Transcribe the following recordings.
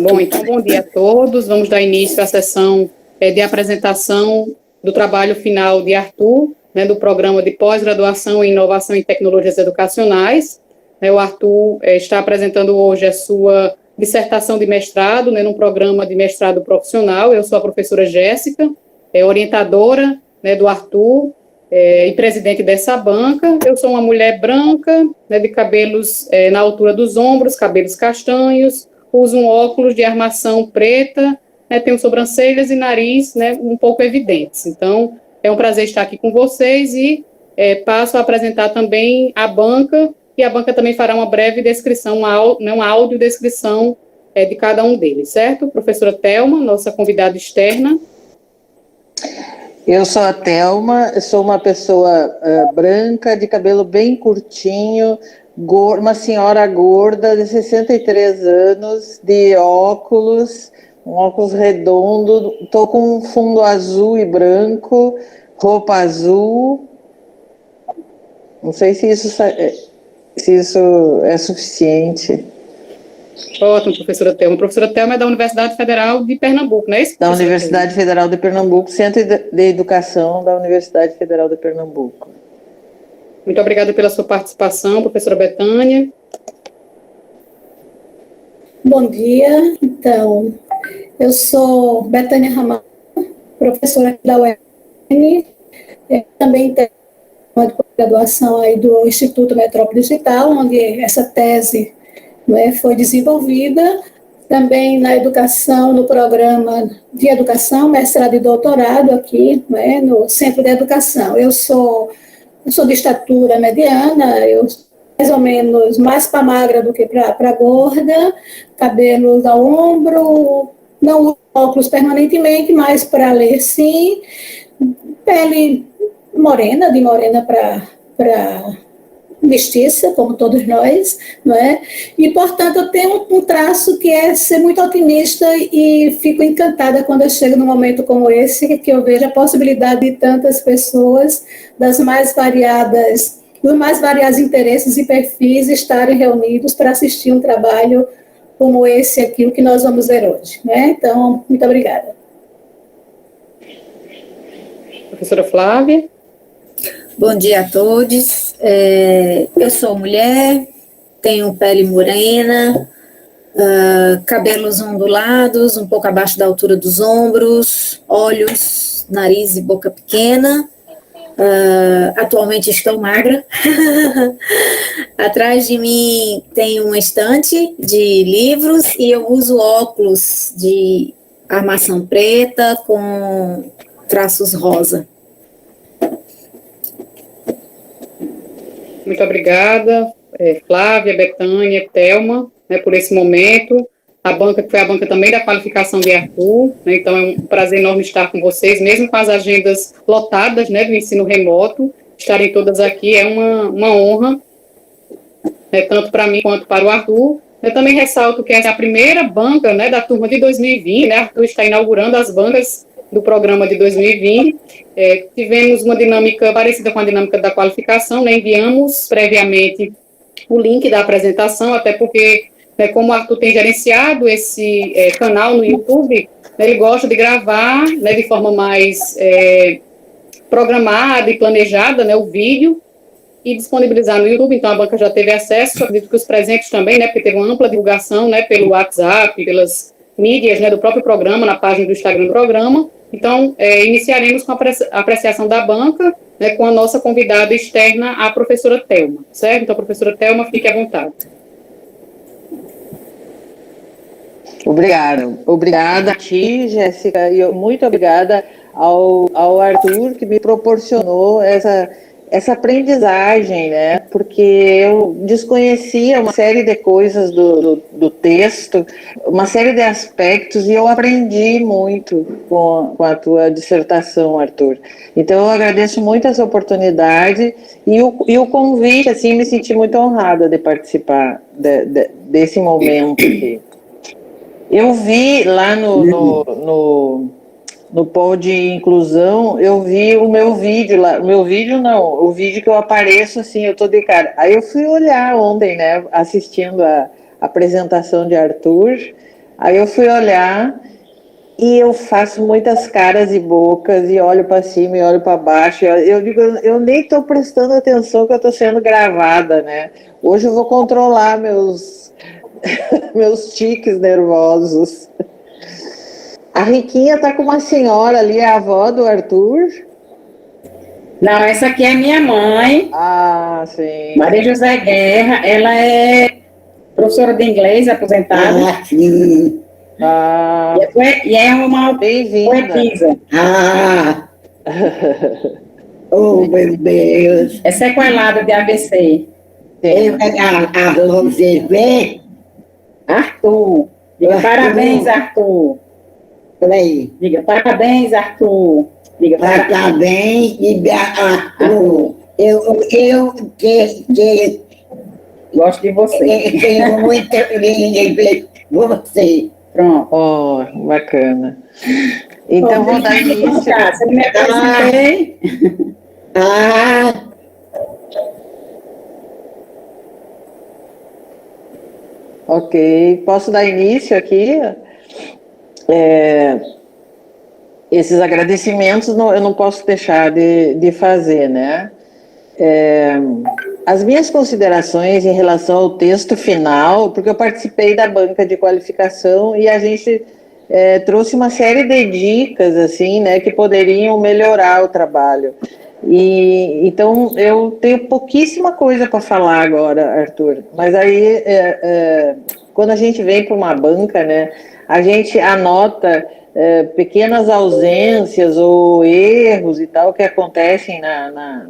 Bom, então, bom dia a todos. Vamos dar início à sessão de apresentação do trabalho final de Arthur, né, do programa de pós-graduação em inovação em tecnologias educacionais. O Arthur está apresentando hoje a sua dissertação de mestrado, né, num programa de mestrado profissional. Eu sou a professora Jéssica, orientadora, né, do Arthur e presidente dessa banca. Eu sou uma mulher branca, né, de cabelos na altura dos ombros, cabelos castanhos, uso um óculos de armação preta, né, tenho sobrancelhas e nariz, né, um pouco evidentes. Então, é um prazer estar aqui com vocês e passo a apresentar também a banca, e a banca também fará uma breve descrição, uma audiodescrição de cada um deles, certo? Professora Thelma, nossa convidada externa. Eu sou a Thelma, sou uma pessoa branca, de cabelo bem curtinho, uma senhora gorda de 63 anos, de óculos, um óculos redondo, estou com um fundo azul e branco, roupa azul. Não sei se isso é suficiente. Ótimo, professora Thelma. A professora Thelma é da Universidade Federal de Pernambuco, não é isso? Da Universidade Federal de Pernambuco, Centro de Educação da Universidade Federal de Pernambuco. Muito obrigada pela sua participação, professora Betânia. Bom dia. Então, eu sou Betânia Ramalho, professora da UEM, também tenho uma graduação aí do Instituto Metrópole Digital, onde essa tese foi desenvolvida, também na educação, no programa de educação, mestrado e doutorado aqui, no Centro de Educação. Eu sou de estatura mediana, eu mais ou menos mais para magra do que para gorda, cabelos ao ombro, não uso óculos permanentemente, mas para ler sim, pele morena, de morena para mestiça, como todos nós, não é? E, portanto, eu tenho um traço que é ser muito otimista e fico encantada quando eu chego num momento como esse, que eu vejo a possibilidade de tantas pessoas dos mais variados interesses e perfis estarem reunidos para assistir um trabalho como esse aqui, o que nós vamos ver hoje, né? Então, muito obrigada. Professora Flávia. Bom dia a todos. Eu sou mulher, tenho pele morena, cabelos ondulados, um pouco abaixo da altura dos ombros, olhos, nariz e boca pequena. Atualmente estou magra. Atrás de mim tem uma estante de livros e eu uso óculos de armação preta com traços rosa. Muito obrigada, Flávia, Betânia, Thelma, né, por esse momento. A banca, que foi a banca também da qualificação de Arthur, né, então é um prazer enorme estar com vocês, mesmo com as agendas lotadas, né, do ensino remoto, estarem todas aqui é uma honra, né, tanto para mim quanto para o Arthur. Eu também ressalto que essa é a primeira banca, né, da turma de 2020, né, Arthur está inaugurando as bancas do programa de 2020, tivemos uma dinâmica parecida com a dinâmica da qualificação, né, enviamos previamente o link da apresentação, até porque, né, como o Arthur tem gerenciado esse canal no YouTube, né, ele gosta de gravar, né, de forma mais programada e planejada, né, o vídeo, e disponibilizar no YouTube. Então a banca já teve acesso, acredito que os presentes também, né, porque teve uma ampla divulgação, né, pelo WhatsApp, pelas mídias, né, do próprio programa, na página do Instagram do programa. Então, iniciaremos com a apreciação da banca, né, com a nossa convidada externa, a professora Thelma, certo? Então, professora Thelma, fique à vontade. Obrigada a ti, Jéssica, e muito obrigada ao Arthur, que me proporcionou essa aprendizagem, né? Porque eu desconhecia uma série de coisas do texto, uma série de aspectos, e eu aprendi muito com a tua dissertação, Arthur. Então, eu agradeço muito essa oportunidade e o convite, assim, me senti muito honrada de participar desse momento aqui. Eu vi lá no Pod Inclusão, eu vi o meu vídeo lá, o vídeo que eu apareço assim, eu tô de cara. Aí eu fui olhar ontem, né, assistindo a apresentação de Arthur, Aí eu fui olhar e eu faço muitas caras e bocas e olho para cima e olho para baixo. Eu digo, eu nem estou prestando atenção que eu estou sendo gravada, né? Hoje eu vou controlar meus tiques nervosos. A Riquinha tá com uma senhora ali, a avó do Arthur. Não, essa aqui é minha mãe, Ah, sim. Maria José Guerra. Ela é professora de inglês, aposentada. Ah, sim. Ah, E é uma bem-vinda. poetisa. Ah, oh, meu Deus. É sequelada de AVC. Você vê? Arthur. Diga Arthur. parabéns, Arthur. Peraí. Diga parabéns, Arthur. Diga Parabéns e eu gosto de você. tenho muito inglês com você. Pronto. Oh, bacana. Então, vou dar início. Você me apresentei. Ah, Ok, posso dar início aqui? Esses agradecimentos eu não posso deixar de fazer, né? As minhas considerações em relação ao texto final, porque eu participei da banca de qualificação e a gente trouxe uma série de dicas, assim, né, que poderiam melhorar o trabalho. E então eu tenho pouquíssima coisa para falar agora, Arthur. Mas aí quando a gente vem para uma banca, né, a gente anota pequenas ausências ou erros e tal que acontecem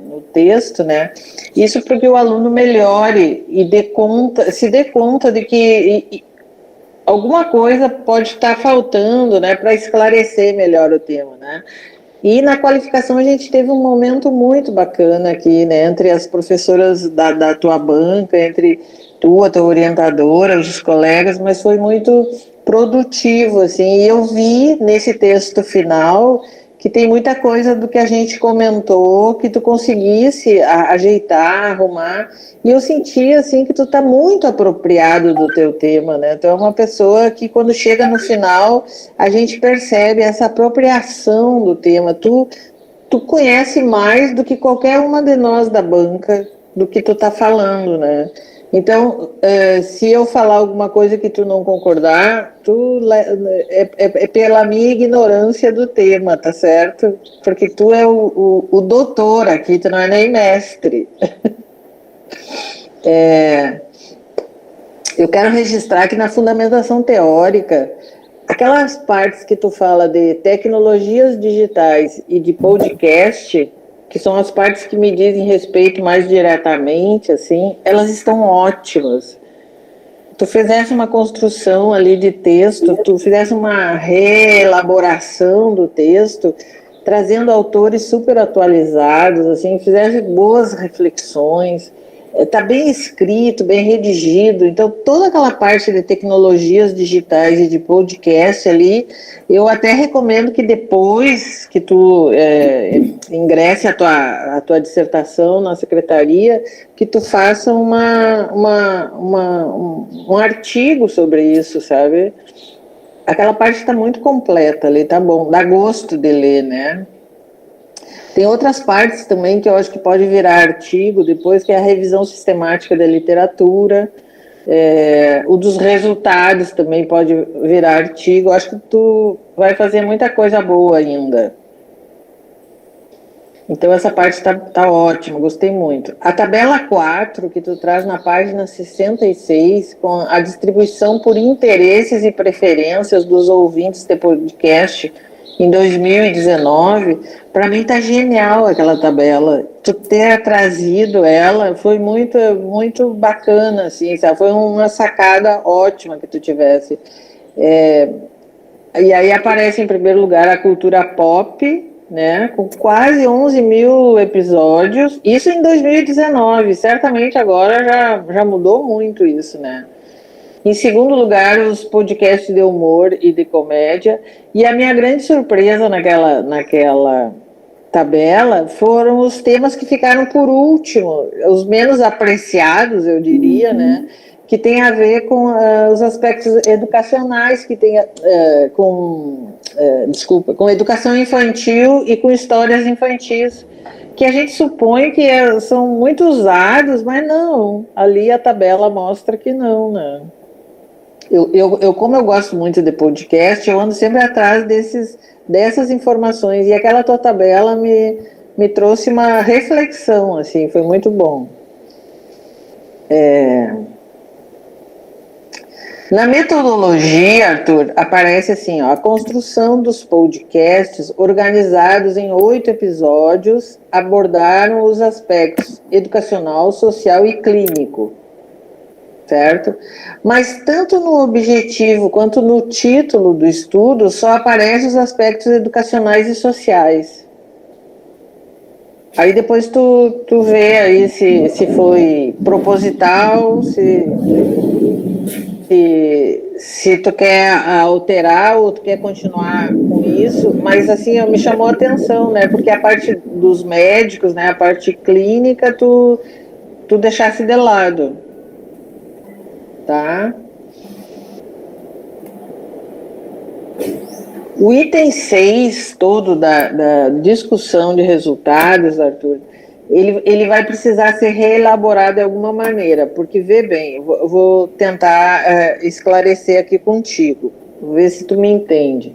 no texto, né? Isso porque o aluno melhore e se dê conta de que alguma coisa pode estar faltando, né, para esclarecer melhor o tema, né? E na qualificação a gente teve um momento muito bacana aqui, né, entre as professoras da tua banca, entre tua orientadora, os colegas, mas foi muito produtivo, assim, e eu vi nesse texto final que tem muita coisa do que a gente comentou, que tu conseguisse ajeitar, arrumar, e eu senti, assim, que tu tá muito apropriado do teu tema, né, tu é uma pessoa que quando chega no final, a gente percebe essa apropriação do tema, tu conhece mais do que qualquer uma de nós da banca, do que tu tá falando, né. Então, se eu falar alguma coisa que tu não concordar, é pela minha ignorância do tema, tá certo? Porque tu é o doutor aqui, tu não é nem mestre. Eu quero registrar que na fundamentação teórica, aquelas partes que tu fala de tecnologias digitais e de podcast, que são as partes que me dizem respeito mais diretamente, assim, elas estão ótimas. Tu fizesse uma construção ali de texto, tu fizesse uma reelaboração do texto, trazendo autores super atualizados, assim, fizesse boas reflexões, está bem escrito, bem redigido, então toda aquela parte de tecnologias digitais e de podcast ali, eu até recomendo que depois que tu ingresse a tua dissertação na secretaria, que tu faça um artigo sobre isso, sabe? Aquela parte está muito completa ali, tá bom, dá gosto de ler, né? Tem outras partes também que eu acho que pode virar artigo depois, que é a revisão sistemática da literatura, o dos resultados também pode virar artigo. Eu acho que tu vai fazer muita coisa boa ainda. Então essa parte tá ótima, gostei muito. A tabela 4, que tu traz na página 66, com a distribuição por interesses e preferências dos ouvintes de podcast em 2019, para mim tá genial aquela tabela. Tu ter trazido ela foi muito, muito bacana, assim, sabe? Foi uma sacada ótima que tu tivesse. E aí aparece em primeiro lugar a cultura pop, né, com quase 11 mil episódios, isso em 2019, certamente agora já mudou muito isso, né. Em segundo lugar, os podcasts de humor e de comédia, e a minha grande surpresa naquela tabela foram os temas que ficaram por último, os menos apreciados, eu diria, né, que tem a ver com os aspectos educacionais, que tem com educação infantil e com histórias infantis, que a gente supõe que são muito usados, mas não, ali a tabela mostra que não, né? Como eu gosto muito de podcast, eu ando sempre atrás dessas informações, e aquela tua tabela me trouxe uma reflexão, assim, foi muito bom. Na metodologia, Arthur, aparece assim, ó, a construção dos podcasts organizados em 8 episódios abordaram os aspectos educacional, social e clínico, certo? Mas tanto no objetivo quanto no título do estudo só aparecem os aspectos educacionais e sociais. Aí depois tu vê aí se foi proposital, se tu quer alterar ou tu quer continuar com isso, mas assim, me chamou a atenção, né, porque a parte dos médicos, né, a parte clínica, tu deixasse de lado, tá? O item 6 todo da discussão de resultados, Arthur, ele vai precisar ser reelaborado de alguma maneira, porque, vê bem, eu vou tentar esclarecer aqui contigo, ver se tu me entende.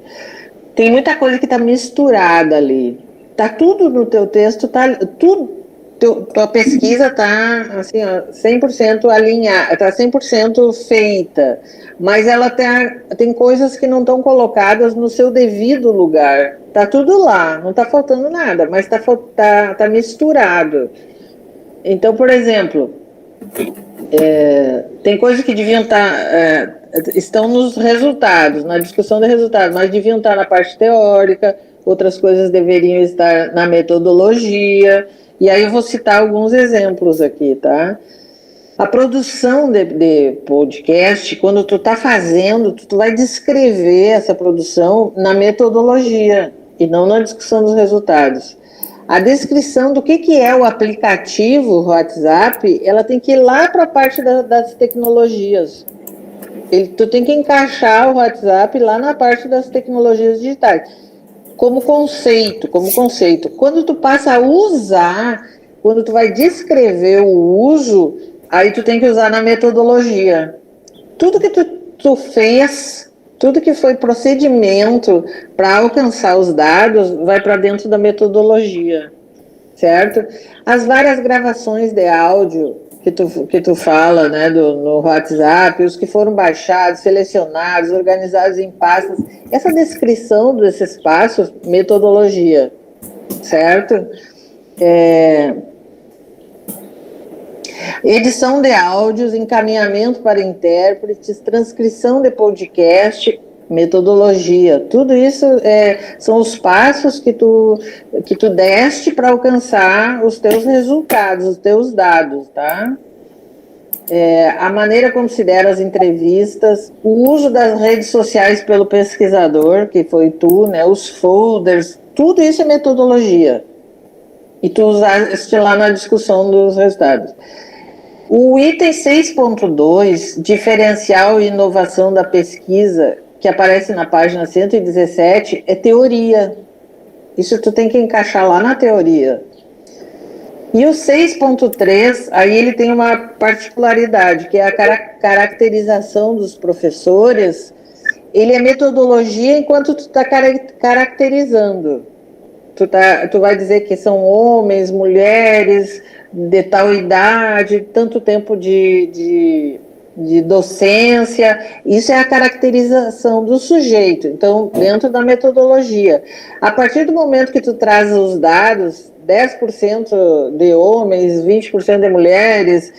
Tem muita coisa que está misturada ali. Tá tudo no teu texto, tua pesquisa está assim, 100% alinhada, está 100% feita, mas ela tem coisas que não estão colocadas no seu devido lugar. Tá tudo lá, não está faltando nada, mas tá misturado. Então, por exemplo, tem coisas que deviam estão nos resultados, na discussão de resultados, mas deviam estar na parte teórica, outras coisas deveriam estar na metodologia, e aí eu vou citar alguns exemplos aqui, tá? A produção de podcast, quando tu tá fazendo, tu vai descrever essa produção na metodologia e não na discussão dos resultados. A descrição do que é o aplicativo o WhatsApp, ela tem que ir lá para a parte das tecnologias. Tu tem que encaixar o WhatsApp lá na parte das tecnologias digitais. Como conceito. Quando tu passa a usar, quando tu vai descrever o uso, aí tu tem que usar na metodologia. Tudo que tu fez, tudo que foi procedimento para alcançar os dados, vai para dentro da metodologia, certo? As várias gravações de áudio que tu fala, né, no WhatsApp, os que foram baixados, selecionados, organizados em pastas, essa descrição desses passos, metodologia, certo? Edição de áudios, encaminhamento para intérpretes, transcrição de podcast, metodologia, tudo isso são os passos que tu deste para alcançar os teus resultados, os teus dados, tá? A maneira como se deram as entrevistas, o uso das redes sociais pelo pesquisador, que foi tu, né? Os folders, tudo isso é metodologia. E tu usaste lá na discussão dos resultados. O item 6.2, diferencial e inovação da pesquisa, que aparece na página 117, é teoria. Isso tu tem que encaixar lá na teoria. E o 6.3, aí ele tem uma particularidade, que é a caracterização dos professores. Ele é metodologia enquanto tu está caracterizando. Tu vai dizer que são homens, mulheres, de tal idade, tanto tempo de docência. Isso é a caracterização do sujeito, então, dentro da metodologia. A partir do momento que tu traz os dados, 10% de homens, 20% de mulheres,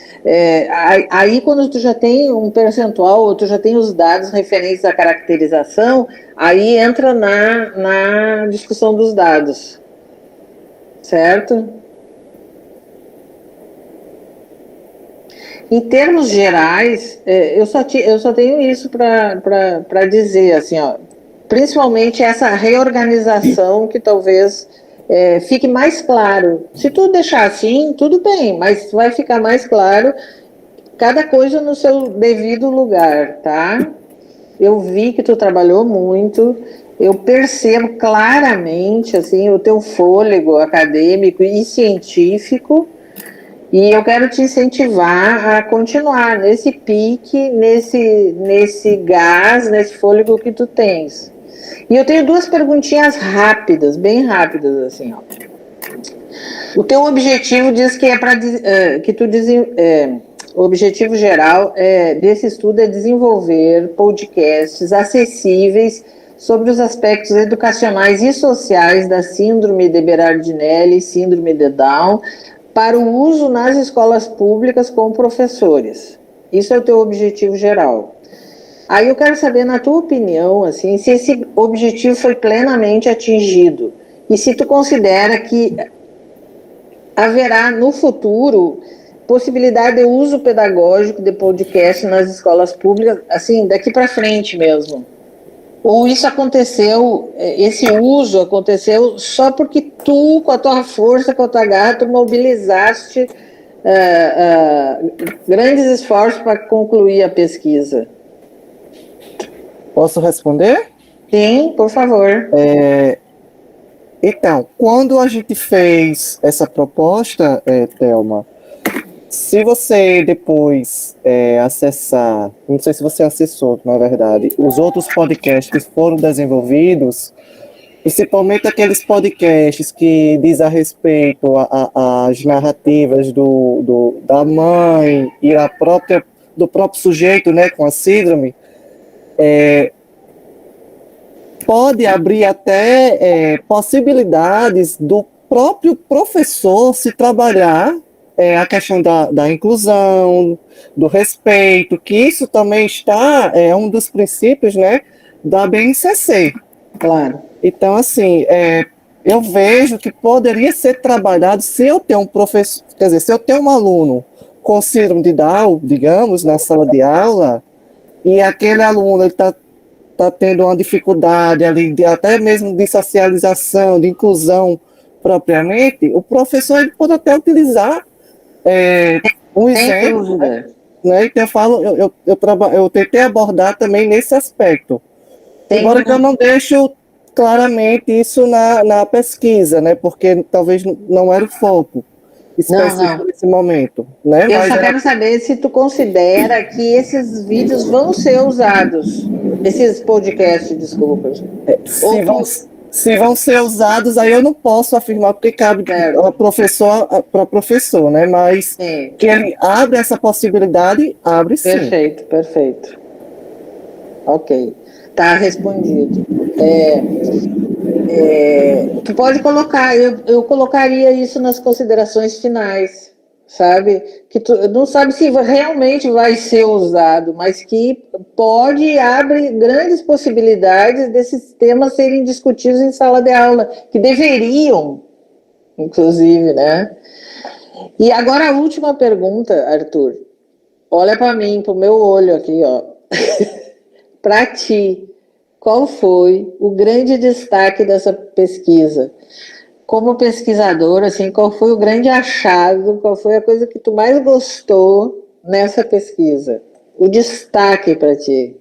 aí quando tu já tem um percentual, ou tu já tem os dados referentes à caracterização, aí entra na discussão dos dados, certo? Em termos gerais, eu só tenho isso para dizer, assim, ó, principalmente essa reorganização que talvez fique mais claro. Se tu deixar assim, tudo bem, mas vai ficar mais claro cada coisa no seu devido lugar, tá? Eu vi que tu trabalhou muito, eu percebo claramente, assim, o teu fôlego acadêmico e científico, e eu quero te incentivar a continuar nesse pique, nesse gás, nesse fôlego que tu tens. E eu tenho duas perguntinhas rápidas, bem rápidas, assim, ó. O teu objetivo diz que é para que tu o objetivo geral desse estudo é desenvolver podcasts acessíveis sobre os aspectos educacionais e sociais da síndrome de Berardinelli e síndrome de Down para o uso nas escolas públicas com professores. Isso é o teu objetivo geral. Aí eu quero saber, na tua opinião, assim, se esse objetivo foi plenamente atingido e se tu considera que haverá no futuro possibilidade de uso pedagógico de podcast nas escolas públicas, assim, daqui para frente mesmo. Ou isso aconteceu, esse uso aconteceu só porque tu, com a tua força, com a tua garra, tu mobilizaste grandes esforços para concluir a pesquisa. Posso responder? Sim, por favor. Então, quando a gente fez essa proposta, Thelma, se você depois acessar, não sei se você acessou, na verdade, os outros podcasts que foram desenvolvidos, principalmente aqueles podcasts que diz a respeito às narrativas da mãe e do próprio sujeito, né, com a síndrome, pode abrir até possibilidades do próprio professor se trabalhar a questão da inclusão, do respeito, que isso também está, um dos princípios, né, da BNCC. Claro. Então, assim, eu vejo que poderia ser trabalhado se eu tenho um professor, quer dizer, se eu tenho um aluno com síndrome de Down, digamos, na sala de aula, e aquele aluno está tendo uma dificuldade ali, até mesmo de socialização, de inclusão propriamente, o professor ele pode até utilizar um exemplo, né? Então eu falo, eu tentei abordar também nesse aspecto. Embora que eu não deixo claramente isso na pesquisa, né? Porque talvez não era o foco específico nesse momento, né? Eu só quero saber se tu considera que esses vídeos vão ser usados, esses podcasts, desculpa. Se vão ser usados, aí eu não posso afirmar, porque cabe para professor, né? Mas que ele abre essa possibilidade, abre sim. Perfeito, perfeito. Ok, tá respondido. Tu pode colocar, eu colocaria isso nas considerações finais, sabe? Que tu não sabe se realmente vai ser usado, mas que abre grandes possibilidades desses temas serem discutidos em sala de aula, que deveriam, inclusive, né? E agora a última pergunta, Arthur. Olha para mim, para o meu olho aqui, ó. Para ti, qual foi o grande destaque dessa pesquisa? Como pesquisador, assim, qual foi o grande achado, qual foi a coisa que tu mais gostou nessa pesquisa? O destaque para ti?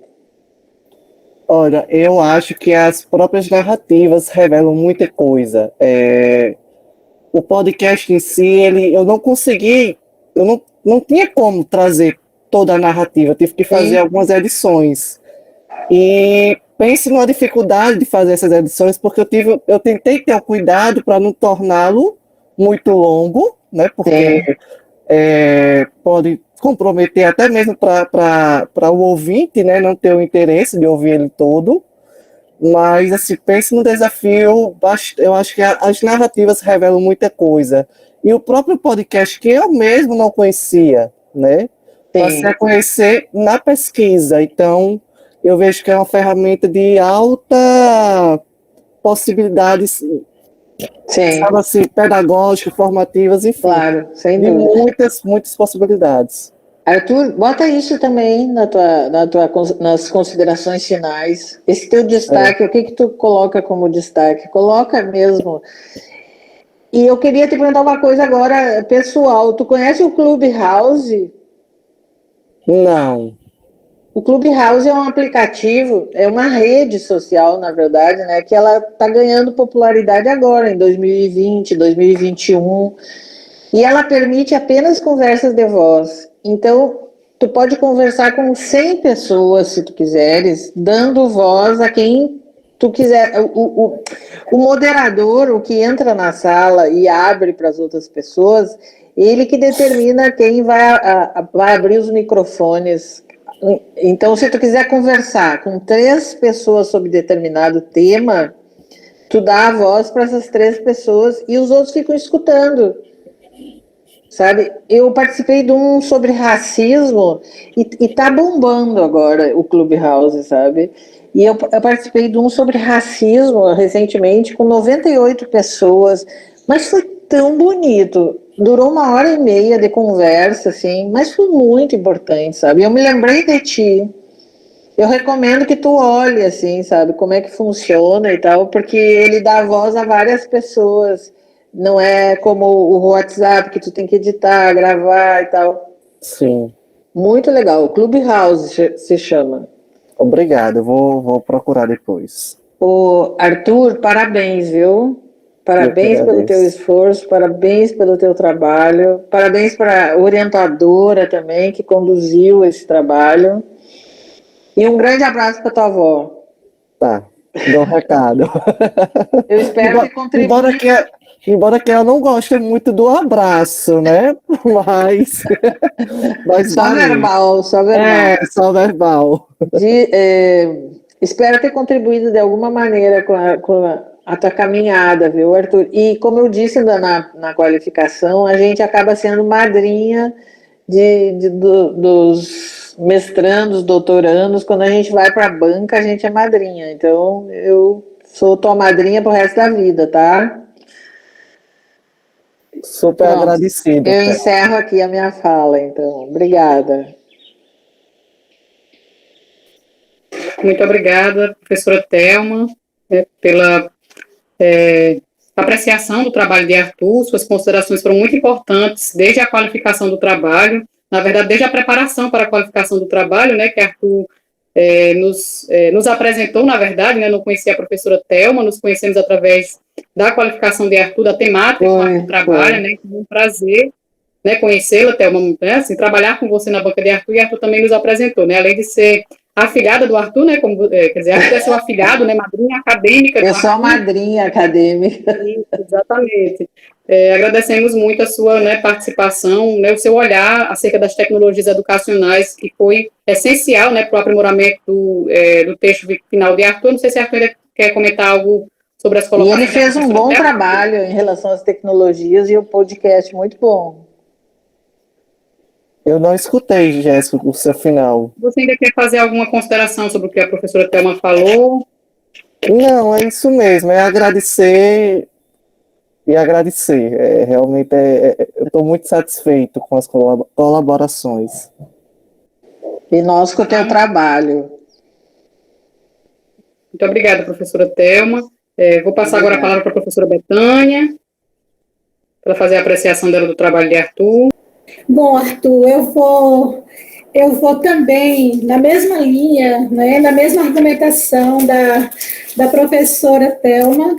Olha, eu acho que as próprias narrativas revelam muita coisa. O podcast em si, eu não consegui, eu não tinha como trazer toda a narrativa, eu tive que fazer algumas edições. E pense numa dificuldade de fazer essas edições, porque eu tentei ter cuidado para não torná-lo muito longo, né? Porque pode comprometer até mesmo para o ouvinte, né? Não ter o interesse de ouvir ele todo. Mas, assim, pense no desafio, eu acho que as narrativas revelam muita coisa. E o próprio podcast, que eu mesmo não conhecia, né? Passei a conhecer na pesquisa. Então, eu vejo que é uma ferramenta de alta possibilidades, sabe assim, pedagógicas, formativas, enfim. Claro, sem dúvida. Muitas possibilidades. Arthur, bota isso também nas considerações finais. Esse teu destaque, o que tu coloca como destaque? Coloca mesmo. E eu queria te perguntar uma coisa agora, pessoal. Tu conhece o Clubhouse? Não. O Clubhouse é um aplicativo, é uma rede social, na verdade, né, que ela está ganhando popularidade agora, em 2020, 2021, e ela permite apenas conversas de voz. Então, tu pode conversar com 100 pessoas, se tu quiseres, dando voz a quem tu quiser. O moderador, o que entra na sala e abre para as outras pessoas, ele que determina quem vai abrir os microfones. Então, se tu quiser conversar com 3 pessoas sobre determinado tema, tu dá a voz para essas 3 pessoas e os outros ficam escutando, sabe? Eu participei de um sobre racismo e tá bombando agora o Clubhouse, sabe? E eu participei de um sobre racismo recentemente com 98 pessoas, mas foi tão bonito. Durou 1h30 de conversa, assim, mas foi muito importante, sabe? Eu me lembrei de ti. Eu recomendo que tu olhe, assim, sabe, como é que funciona e tal, porque ele dá voz a várias pessoas. Não é como o WhatsApp, que tu tem que editar, gravar e tal. Sim. Muito legal. Clubhouse se chama. Obrigado, eu vou procurar depois. Ô, Arthur, parabéns, viu? Parabéns pelo teu esforço, parabéns pelo teu trabalho, parabéns para a orientadora também que conduziu esse trabalho. E um grande abraço para tua avó. Tá, dou um recado. Eu espero que contribua. Embora que ela não goste muito do abraço, né? Mas só valeu. verbal, só verbal. Só verbal. Espero ter contribuído de alguma maneira com a tua caminhada, viu, Arthur? E como eu disse na qualificação, a gente acaba sendo madrinha dos mestrandos, doutorandos. Quando a gente vai para a banca, a gente é madrinha. Então, eu sou tua madrinha pro resto da vida, tá? Super agradecido. Eu encerro aqui a minha fala, então. Obrigada. Muito obrigada, professora Thelma, pela apreciação do trabalho de Arthur. Suas considerações foram muito importantes, desde a qualificação do trabalho, na verdade, desde a preparação para a qualificação do trabalho, né, que Arthur nos apresentou, na verdade, né, não conhecia a professora Thelma, nos conhecemos através da qualificação de Arthur, da temática que o Arthur trabalha, né, é um prazer, né, conhecê-la, Thelma, né, assim, trabalhar com você na banca de Arthur, e Arthur também nos apresentou, né, além de ser afilhada do Arthur, né, como, quer dizer, Arthur é seu afilhado, né, madrinha acadêmica. Eu sou a madrinha acadêmica. Exatamente. Agradecemos muito a sua, né, participação, né, o seu olhar acerca das tecnologias educacionais, que foi essencial, né, para o aprimoramento do texto final de Arthur. Não sei se Arthur quer comentar algo sobre as colocações. E ele fez um bom trabalho em relação às tecnologias e o podcast muito bom. Eu não escutei, Jéssica, o seu final. Você ainda quer fazer alguma consideração sobre o que a professora Thelma falou? Não, é isso mesmo, é agradecer e agradecer. Realmente eu estou muito satisfeito com as colaborações. E nós com o teu trabalho. Muito obrigada, professora Thelma. Vou passar agora a palavra para a professora Betânia, para fazer a apreciação dela do trabalho de Arthur. Bom, Arthur, eu vou também na mesma linha, né, na mesma argumentação da professora Thelma,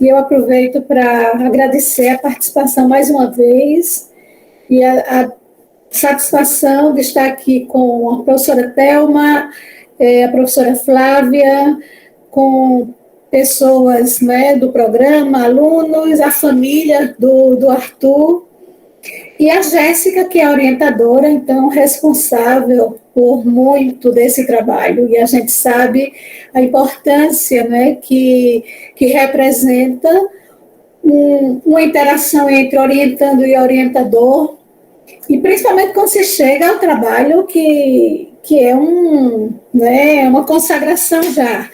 e eu aproveito para agradecer a participação mais uma vez e a satisfação de estar aqui com a professora Thelma, a professora Flávia, com pessoas, né, do programa, alunos, a família do Arthur, e a Jéssica, que é a orientadora, então, responsável por muito desse trabalho. E a gente sabe a importância, né, que representa uma interação entre orientando e orientador, e principalmente quando se chega ao trabalho que é uma consagração já,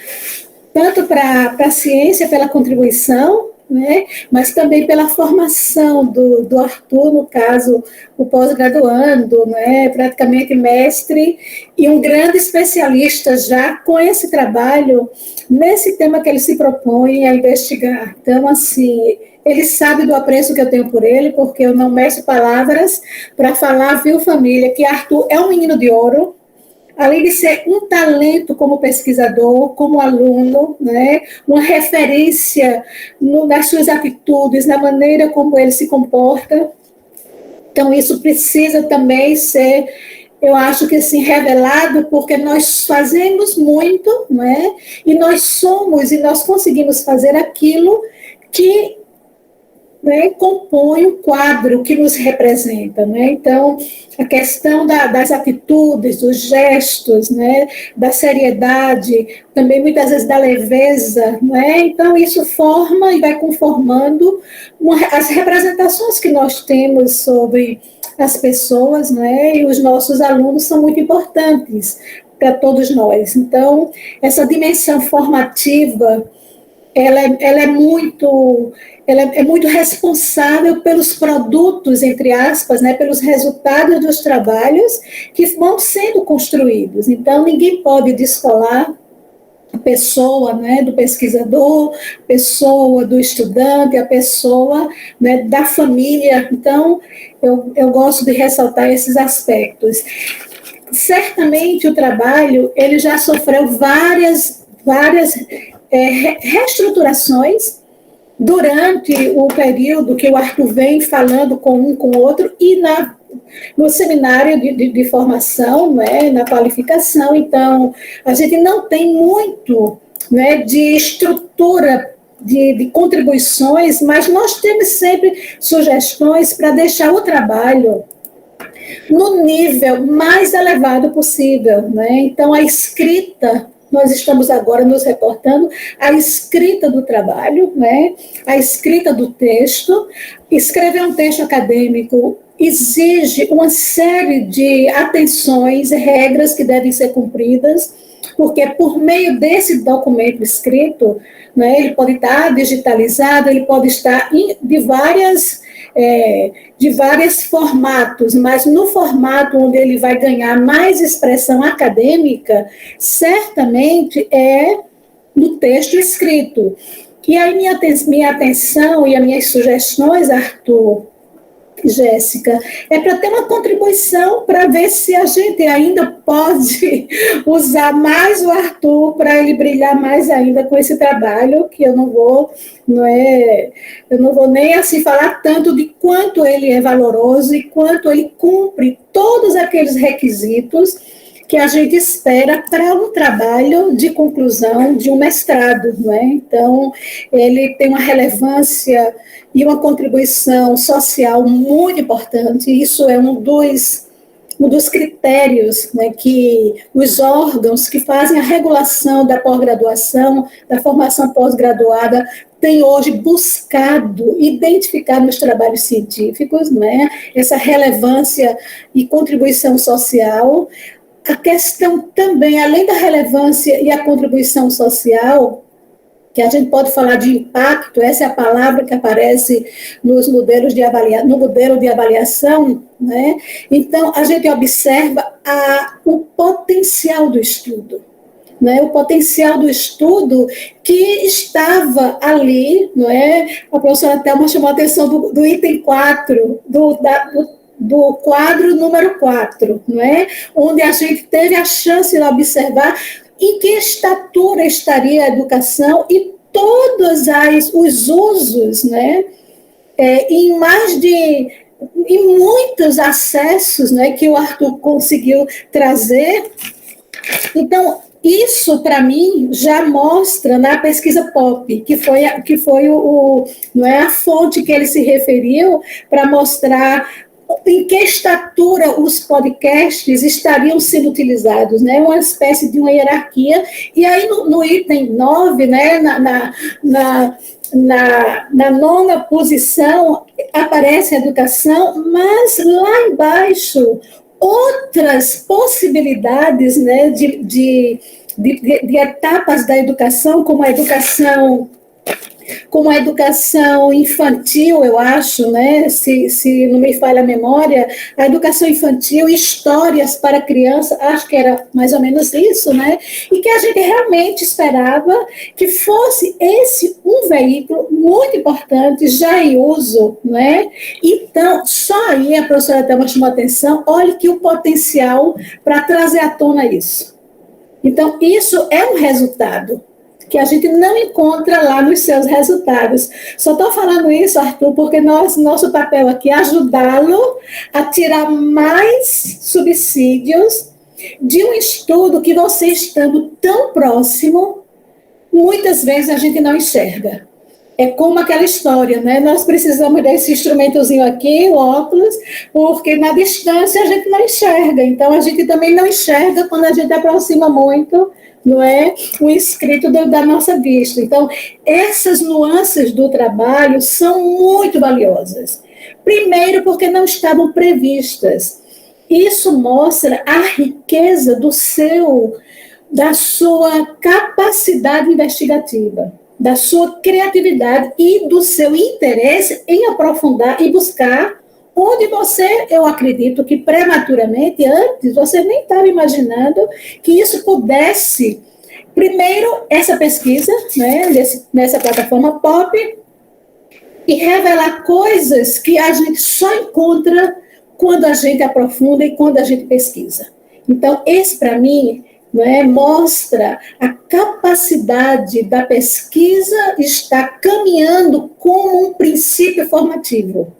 tanto para a ciência, pela contribuição, né? Mas também pela formação do Arthur, no caso, o pós-graduando, né? Praticamente mestre e um grande especialista já com esse trabalho nesse tema que ele se propõe a investigar. Então, assim, ele sabe do apreço que eu tenho por ele, porque eu não meço palavras para falar, viu, família, que Arthur é um menino de ouro, além de ser um talento como pesquisador, como aluno, né, uma referência nas suas atitudes, na maneira como ele se comporta. Então, isso precisa também ser, eu acho que assim, revelado, porque nós fazemos muito, né, e nós somos e nós conseguimos fazer aquilo que, né, compõe o quadro que nos representa, né? Então, a questão das atitudes, dos gestos, né, da seriedade, também muitas vezes da leveza, né? Então, isso forma e vai conformando as representações que nós temos sobre as pessoas, né? E os nossos alunos são muito importantes para todos nós. Então, essa dimensão formativa, ela é muito responsável pelos produtos, entre aspas, né, pelos resultados dos trabalhos que vão sendo construídos. Então, ninguém pode descolar a pessoa, né, do pesquisador, a pessoa do estudante, a pessoa, né, da família. Então, eu gosto de ressaltar esses aspectos. Certamente o trabalho ele já sofreu várias reestruturações durante o período que o Arthur vem falando com um com o outro e no seminário de formação, né, na qualificação. Então, a gente não tem muito, né, de estrutura de contribuições, mas nós temos sempre sugestões para deixar o trabalho no nível mais elevado possível, né? Então, a escrita, nós estamos agora nos reportando a escrita do trabalho, né? A escrita do texto. Escrever um texto acadêmico exige uma série de atenções, regras que devem ser cumpridas, porque por meio desse documento escrito, né, ele pode estar digitalizado, ele pode estar de vários formatos, mas no formato onde ele vai ganhar mais expressão acadêmica, certamente é no texto escrito. E aí minha atenção e as minhas sugestões, Arthur, Jéssica, é para ter uma contribuição para ver se a gente ainda pode usar mais o Arthur para ele brilhar mais ainda com esse trabalho, que eu não vou nem assim falar tanto de quanto ele é valoroso e quanto ele cumpre todos aqueles requisitos que a gente espera para um trabalho de conclusão de um mestrado, não é? Então, ele tem uma relevância e uma contribuição social muito importante. Isso é um dos critérios, né, que os órgãos que fazem a regulação da pós-graduação, da formação pós-graduada, têm hoje buscado identificar nos trabalhos científicos, né, essa relevância e contribuição social. A questão também, além da relevância e a contribuição social, que a gente pode falar de impacto, essa é a palavra que aparece nos modelos no modelo de avaliação, né? Então, a gente observa o potencial do estudo, né? O potencial do estudo que estava ali, não é? A professora Thelma chamou a atenção do item 4, do quadro número 4, não é? Onde a gente teve a chance de observar em que estatura estaria a educação e todos os usos, né? Em muitos acessos, né, que o Arthur conseguiu trazer. Então, isso, para mim, já mostra na pesquisa POP, que foi não é a fonte que ele se referiu para mostrar em que estatura os podcasts estariam sendo utilizados, né? Uma espécie de uma hierarquia. E aí, no item 9, né, na 9ª posição, aparece a educação, mas lá embaixo, outras possibilidades, né, de etapas da educação, como a educação com a educação infantil, eu acho, né? Se não me falha a memória, a educação infantil, histórias para criança, acho que era mais ou menos isso, né? E que a gente realmente esperava que fosse esse um veículo muito importante, já em uso, né? Então, só aí a professora Thelma chamou a atenção, olhe que o potencial para trazer à tona isso. Então, isso é um resultado que a gente não encontra lá nos seus resultados. Só estou falando isso, Arthur, porque nosso papel aqui é ajudá-lo a tirar mais subsídios de um estudo que você estando tão próximo, muitas vezes a gente não enxerga. É como aquela história, né? Nós precisamos desse instrumentozinho aqui, o óculos, porque na distância a gente não enxerga. Então, a gente também não enxerga quando a gente aproxima muito, não é, o inscrito da nossa vista. Então, essas nuances do trabalho são muito valiosas. Primeiro, porque não estavam previstas. Isso mostra a riqueza da sua capacidade investigativa, da sua criatividade e do seu interesse em aprofundar e buscar onde você, eu acredito que prematuramente, antes, você nem estava imaginando que isso pudesse, primeiro, essa pesquisa, né, nessa plataforma POP, e revelar coisas que a gente só encontra quando a gente aprofunda e quando a gente pesquisa. Então, esse, para mim, né, mostra a capacidade da pesquisa estar caminhando como um princípio formativo.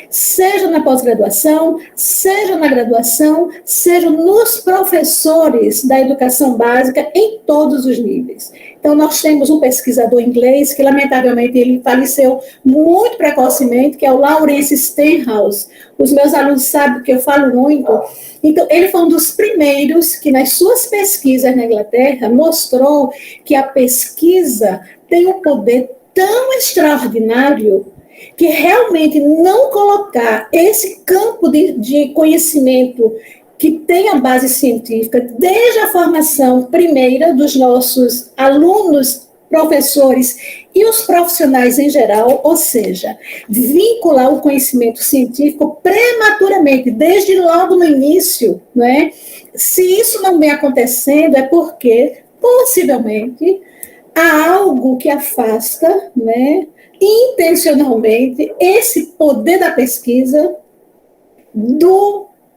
Seja na pós-graduação, seja na graduação, seja nos professores da educação básica em todos os níveis. Então, nós temos um pesquisador inglês que, lamentavelmente, ele faleceu muito precocemente, que é o Lawrence Stenhouse. Os meus alunos sabem que eu falo muito. Então, ele foi um dos primeiros que, nas suas pesquisas na Inglaterra, mostrou que a pesquisa tem um poder tão extraordinário que realmente não colocar esse campo de conhecimento que tem a base científica, desde a formação primeira dos nossos alunos, professores e os profissionais em geral, ou seja, vincular o conhecimento científico prematuramente, desde logo no início, não é? Se isso não vem acontecendo, é porque, possivelmente, há algo que afasta, né, intencionalmente, esse poder da pesquisa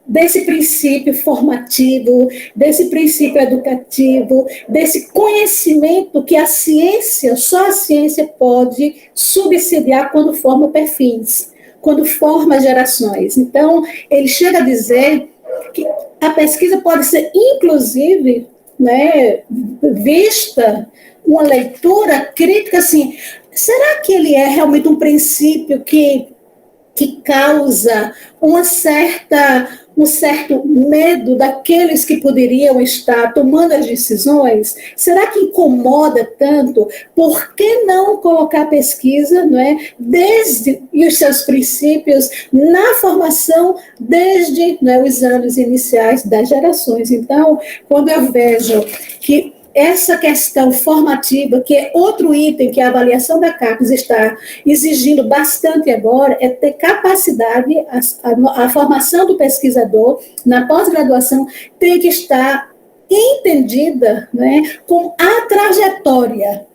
desse princípio formativo, desse princípio educativo, desse conhecimento que a ciência, só a ciência pode subsidiar quando forma perfis, quando forma gerações. Então, ele chega a dizer que a pesquisa pode ser, inclusive, né, vista uma leitura crítica assim, será que ele é realmente um princípio que causa um certo medo daqueles que poderiam estar tomando as decisões? Será que incomoda tanto? Por que não colocar a pesquisa, não é, desde os seus princípios na formação, desde, não é, os anos iniciais das gerações? Então, quando eu vejo que essa questão formativa, que é outro item que a avaliação da CAPES está exigindo bastante agora, é ter capacidade, a formação do pesquisador na pós-graduação tem que estar entendida, né, com a trajetória.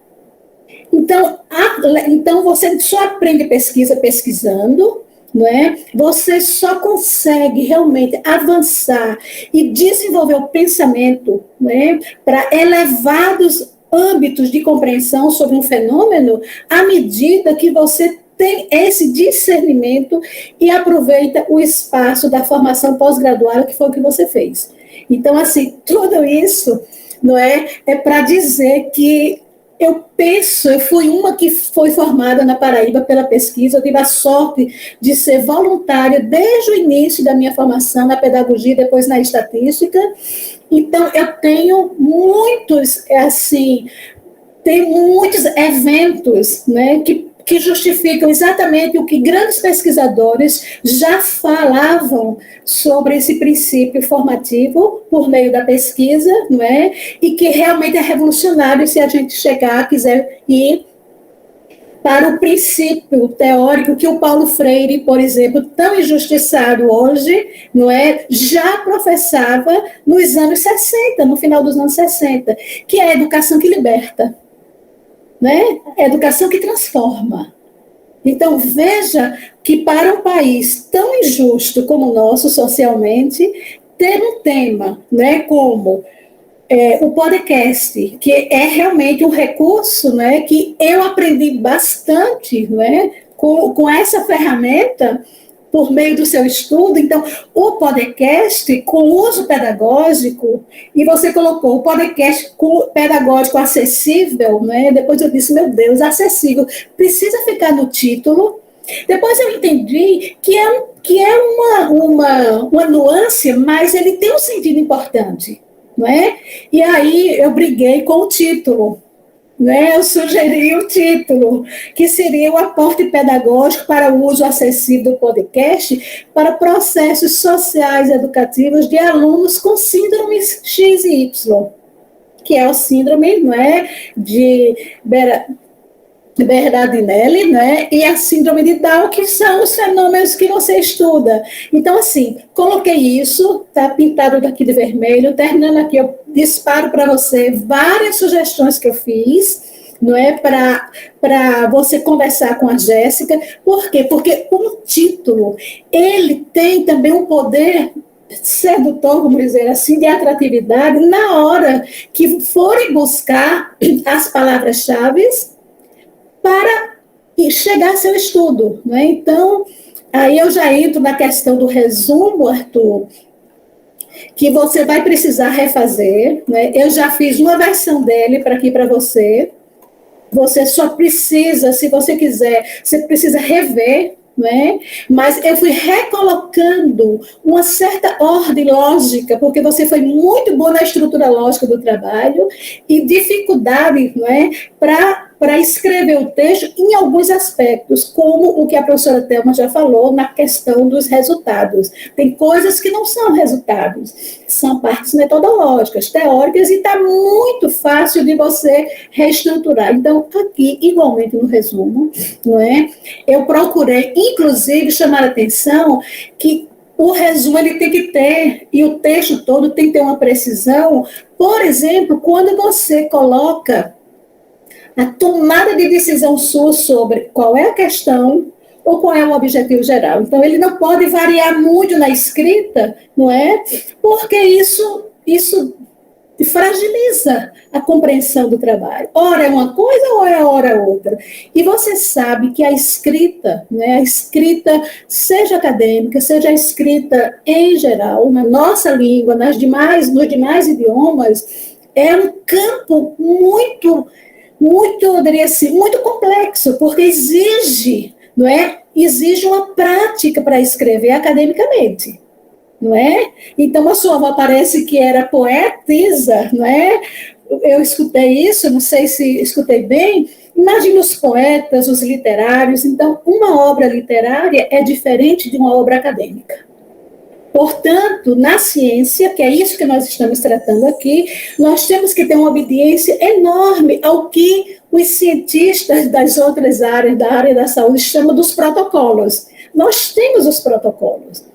Então, você só aprende pesquisa pesquisando, não é? Você só consegue realmente avançar e desenvolver o pensamento, né, para elevados âmbitos de compreensão sobre um fenômeno à medida que você tem esse discernimento e aproveita o espaço da formação pós-graduada, que foi o que você fez. Então, assim, tudo isso, não é para dizer que eu fui uma que foi formada na Paraíba pela pesquisa, eu tive a sorte de ser voluntária desde o início da minha formação na pedagogia, depois na estatística. Então, eu tenho muitos eventos, né, que justificam exatamente o que grandes pesquisadores já falavam sobre esse princípio formativo por meio da pesquisa, não é? E que realmente é revolucionário se a gente quiser ir para o princípio teórico que o Paulo Freire, por exemplo, tão injustiçado hoje, não é, já professava nos anos 60, no final dos anos 60, que é a educação que liberta, né? É a educação que transforma. Então, veja que para um país tão injusto como o nosso socialmente, ter um tema, né, como o podcast, que é realmente um recurso, né, que eu aprendi bastante, né, com essa ferramenta, por meio do seu estudo. Então, o podcast com uso pedagógico, e você colocou o podcast pedagógico acessível, né? Depois eu disse, meu Deus, acessível, precisa ficar no título. Depois eu entendi que é uma nuance, mas ele tem um sentido importante, não é? E aí eu briguei com o título, né? Eu sugeri o título, que seria o aporte pedagógico para o uso acessível do podcast para processos sociais e educativos de alunos com síndromes X e Y, que é o síndrome, não é, de Bernardinelli, né, e a síndrome de Down, que são os fenômenos que você estuda. Então, assim, coloquei isso, está pintado daqui de vermelho, terminando aqui, eu disparo para você várias sugestões que eu fiz, não é, para você conversar com a Jéssica. Por quê? Porque o título, ele tem também um poder sedutor, vamos dizer assim, de atratividade, na hora que forem buscar as palavras-chave para chegar ao seu estudo, né? Então, aí eu já entro na questão do resumo, Arthur, que você vai precisar refazer, né? Eu já fiz uma versão dele para aqui para você. Você só precisa, se você quiser, você precisa rever, né? Mas eu fui recolocando uma certa ordem lógica, porque você foi muito boa na estrutura lógica do trabalho e dificuldade, né, para escrever o texto em alguns aspectos, como o que a professora Thelma já falou na questão dos resultados. Tem coisas que não são resultados, são partes metodológicas, teóricas, e está muito fácil de você reestruturar. Então, aqui, igualmente no resumo, não é? Eu procurei, inclusive, chamar a atenção que o resumo ele tem que ter, e o texto todo tem que ter uma precisão. Por exemplo, quando você coloca a tomada de decisão sua sobre qual é a questão ou qual é o objetivo geral. Então, ele não pode variar muito na escrita, não é? Porque isso fragiliza a compreensão do trabalho. Ora é uma coisa ou é ora outra. E você sabe que a escrita, né, a escrita, seja acadêmica, seja a escrita em geral, na nossa língua, nos demais idiomas, é um campo muito, eu diria assim, muito complexo, porque exige, não é? Exige uma prática para escrever academicamente, não é? Então, a sua avó parece que era poetisa, não é? Eu escutei isso, não sei se escutei bem. Imagine os poetas, os literários. Então, uma obra literária é diferente de uma obra acadêmica. Portanto, na ciência, que é isso que nós estamos tratando aqui, nós temos que ter uma obediência enorme ao que os cientistas das outras áreas, da área da saúde, chamam dos protocolos. Nós temos os protocolos,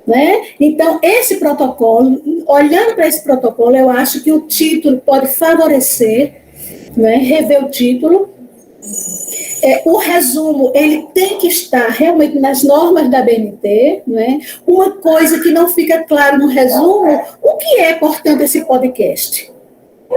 né? Então, esse protocolo, olhando para esse protocolo, eu acho que o título pode favorecer, né, rever o título. O resumo, ele tem que estar realmente nas normas da BNT, né? Uma coisa que não fica claro no resumo, o que é, portanto, esse podcast?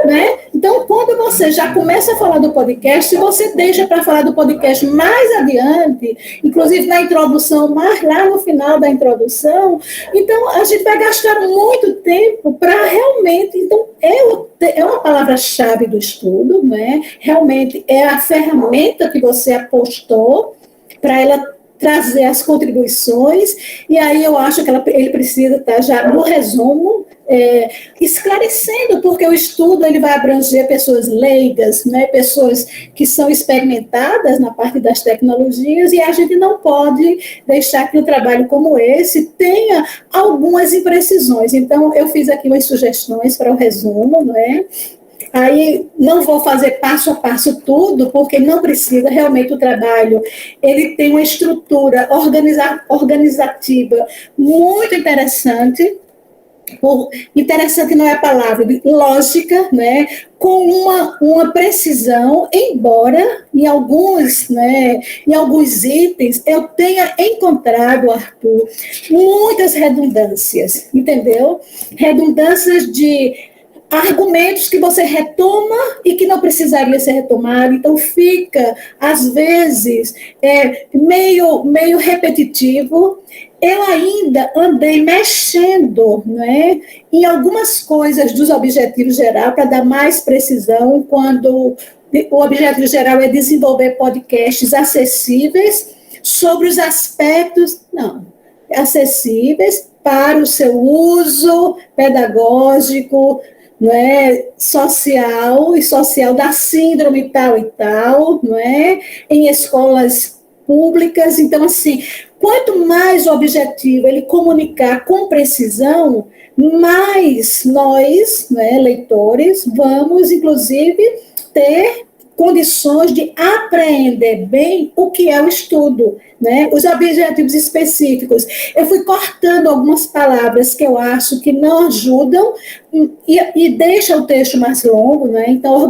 Né? Então, quando você já começa a falar do podcast, você deixa para falar do podcast mais adiante, inclusive na introdução, mais lá no final da introdução, então a gente vai gastar muito tempo para realmente, então é uma palavra-chave do estudo, né? Realmente é a ferramenta que você apostou para ela trazer as contribuições, e aí eu acho que ele precisa estar já no resumo, esclarecendo, porque o estudo ele vai abranger pessoas leigas, né, pessoas que são experimentadas na parte das tecnologias, e a gente não pode deixar que um trabalho como esse tenha algumas imprecisões. Então, eu fiz aqui umas sugestões para o resumo, não é? Aí não vou fazer passo a passo tudo, porque não precisa, realmente o trabalho, ele tem uma estrutura organizativa muito interessante. Interessante não é a palavra, lógica, né, com uma precisão, embora em alguns itens eu tenha encontrado, Arthur, muitas redundâncias, entendeu? Redundâncias de argumentos que você retoma e que não precisaria ser retomado, então fica, às vezes, meio repetitivo. Eu ainda andei mexendo, né, em algumas coisas dos objetivos gerais para dar mais precisão, quando o objetivo geral é desenvolver podcasts acessíveis sobre os aspectos, acessíveis para o seu uso pedagógico, não é, social da síndrome tal e tal, não é, em escolas públicas. Então, assim, quanto mais o objetivo ele comunicar com precisão, mais nós, né, leitores, vamos, inclusive, ter condições de apreender bem o que é o estudo, né? Os objetivos específicos. Eu fui cortando algumas palavras que eu acho que não ajudam e deixa o texto mais longo, né? Então,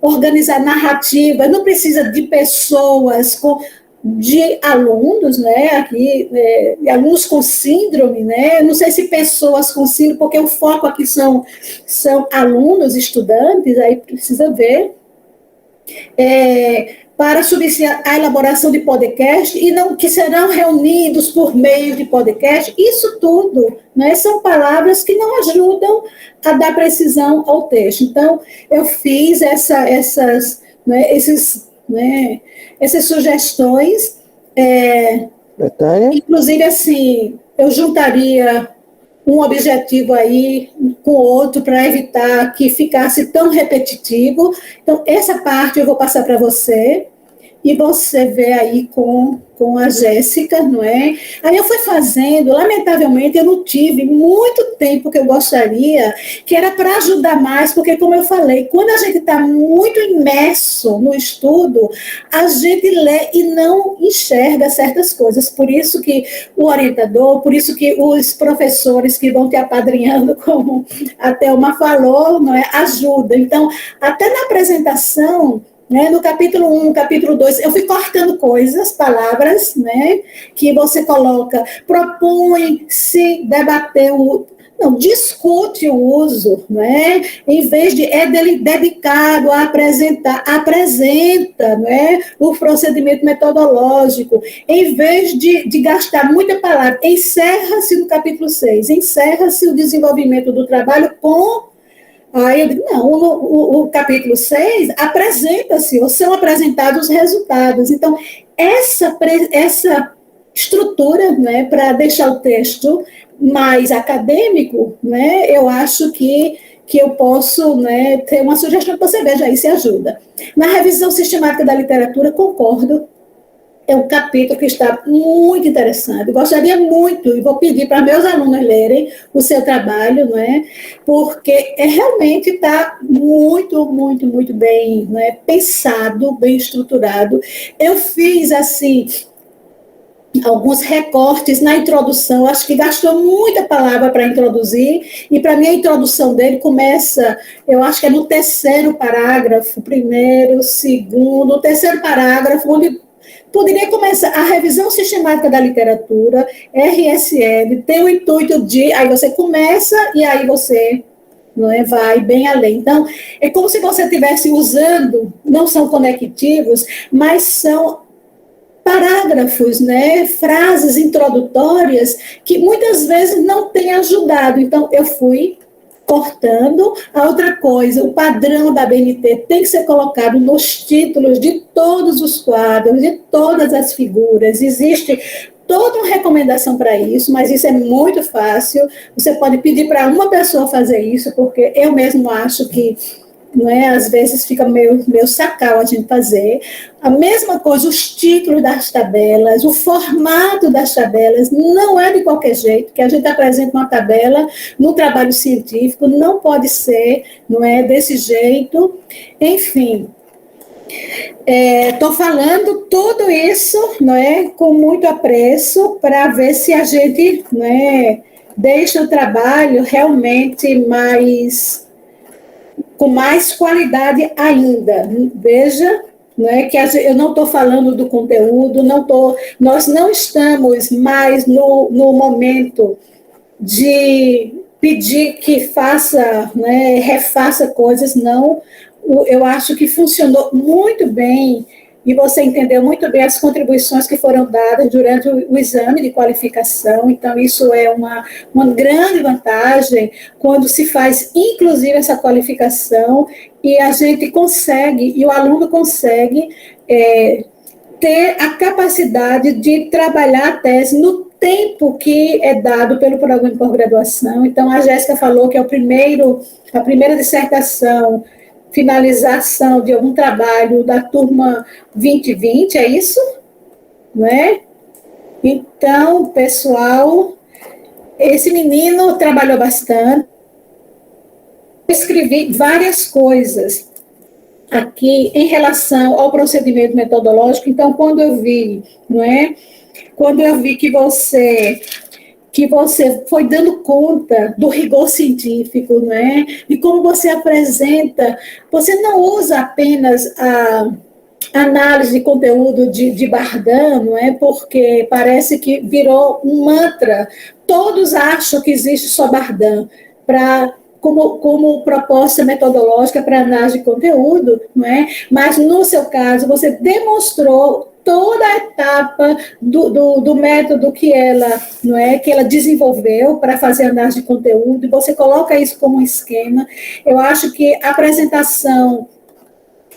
organizar narrativa, não precisa de pessoas de alunos, né, aqui, alunos com síndrome, né, não sei se pessoas com síndrome, porque o foco aqui são alunos, estudantes, aí precisa ver, para subsidiar a elaboração de podcast e não que serão reunidos por meio de podcast. Isso tudo, né, são palavras que não ajudam a dar precisão ao texto. Então, eu fiz essas sugestões. Inclusive, assim, eu juntaria um objetivo aí com outro para evitar que ficasse tão repetitivo. Então, essa parte eu vou passar para você e você vê aí com a Jéssica, não é? Aí eu fui fazendo, lamentavelmente eu não tive muito tempo que eu gostaria, que era para ajudar mais, porque como eu falei, quando a gente está muito imerso no estudo, a gente lê e não enxerga certas coisas, por isso que o orientador, por isso que os professores que vão te apadrinhando, como a Thelma falou, não é? Ajuda. Então, até na apresentação, né, no capítulo 1, capítulo 2, eu fui cortando coisas, palavras, né, que você coloca, propõe, se debater não, discute o uso, né, em vez de dedicado a apresentar, apresenta, né, o procedimento metodológico, em vez de gastar muita palavra, encerra-se no capítulo 6, encerra-se o desenvolvimento do trabalho com. Aí eu digo, não, o capítulo 6 apresenta-se, ou são apresentados os resultados. Então, essa estrutura, né, para deixar o texto mais acadêmico, né, eu acho que eu posso, né, ter uma sugestão que você veja aí se ajuda. Na revisão sistemática da literatura, concordo, é um capítulo que está muito interessante. Gostaria muito, e vou pedir para meus alunos lerem o seu trabalho, não é? Porque realmente está muito, muito, muito bem, não é? Pensado, bem estruturado. Eu fiz, assim, alguns recortes na introdução, acho que gastou muita palavra para introduzir, e para mim a introdução dele começa, eu acho que é no terceiro parágrafo, primeiro, segundo, o terceiro parágrafo, onde poderia começar a revisão sistemática da literatura, RSL, tem o intuito de, aí você começa e aí você, não é, vai bem além. Então, é como se você estivesse usando, não são conectivos, mas são parágrafos, né, frases introdutórias que muitas vezes não têm ajudado. Então, eu fui cortando. A outra coisa, o padrão da BNT tem que ser colocado nos títulos de todos os quadros, de todas as figuras. Existe toda uma recomendação para isso, mas isso é muito fácil. Você pode pedir para uma pessoa fazer isso, porque eu mesmo acho que não é? Às vezes fica meio sacal a gente fazer. A mesma coisa, os títulos das tabelas, o formato das tabelas, não é de qualquer jeito, que a gente apresenta uma tabela no trabalho científico, não pode ser, não é, desse jeito. Enfim, estou falando tudo isso, não é, com muito apreço, para ver se a gente, não é, deixa o trabalho realmente com mais qualidade ainda. Veja, né, que eu não estou falando do conteúdo, nós não estamos mais no momento de pedir que faça, né, refaça coisas, não. Eu acho que funcionou muito bem, e você entendeu muito bem as contribuições que foram dadas durante o exame de qualificação. Então, isso é uma grande vantagem quando se faz, inclusive, essa qualificação, e a gente consegue, e o aluno consegue ter a capacidade de trabalhar a tese no tempo que é dado pelo programa de pós-graduação. Então, a Jéssica falou que é a primeira dissertação, finalização de algum trabalho da turma 2020, é isso? Não é? Então, pessoal, esse menino trabalhou bastante. Eu escrevi várias coisas aqui em relação ao procedimento metodológico. Então, quando eu vi, não é? Quando eu vi que você foi dando conta do rigor científico, né? E como você apresenta, você não usa apenas a análise de conteúdo de Bardin, não é? Porque parece que virou um mantra. Todos acham que existe só Bardin como proposta metodológica para análise de conteúdo, não é? Mas, no seu caso, você demonstrou toda a etapa do método que ela desenvolveu para fazer análise de conteúdo, e você coloca isso como um esquema. Eu acho que a apresentação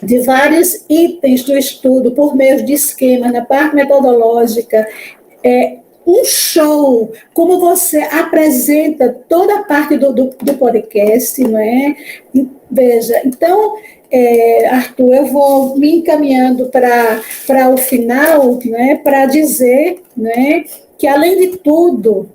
de vários itens do estudo por meio de esquema na parte metodológica é um show, como você apresenta toda a parte do podcast, não é? Veja, então, Arthur, eu vou me encaminhando para o final, né, para dizer, né, que além de tudo,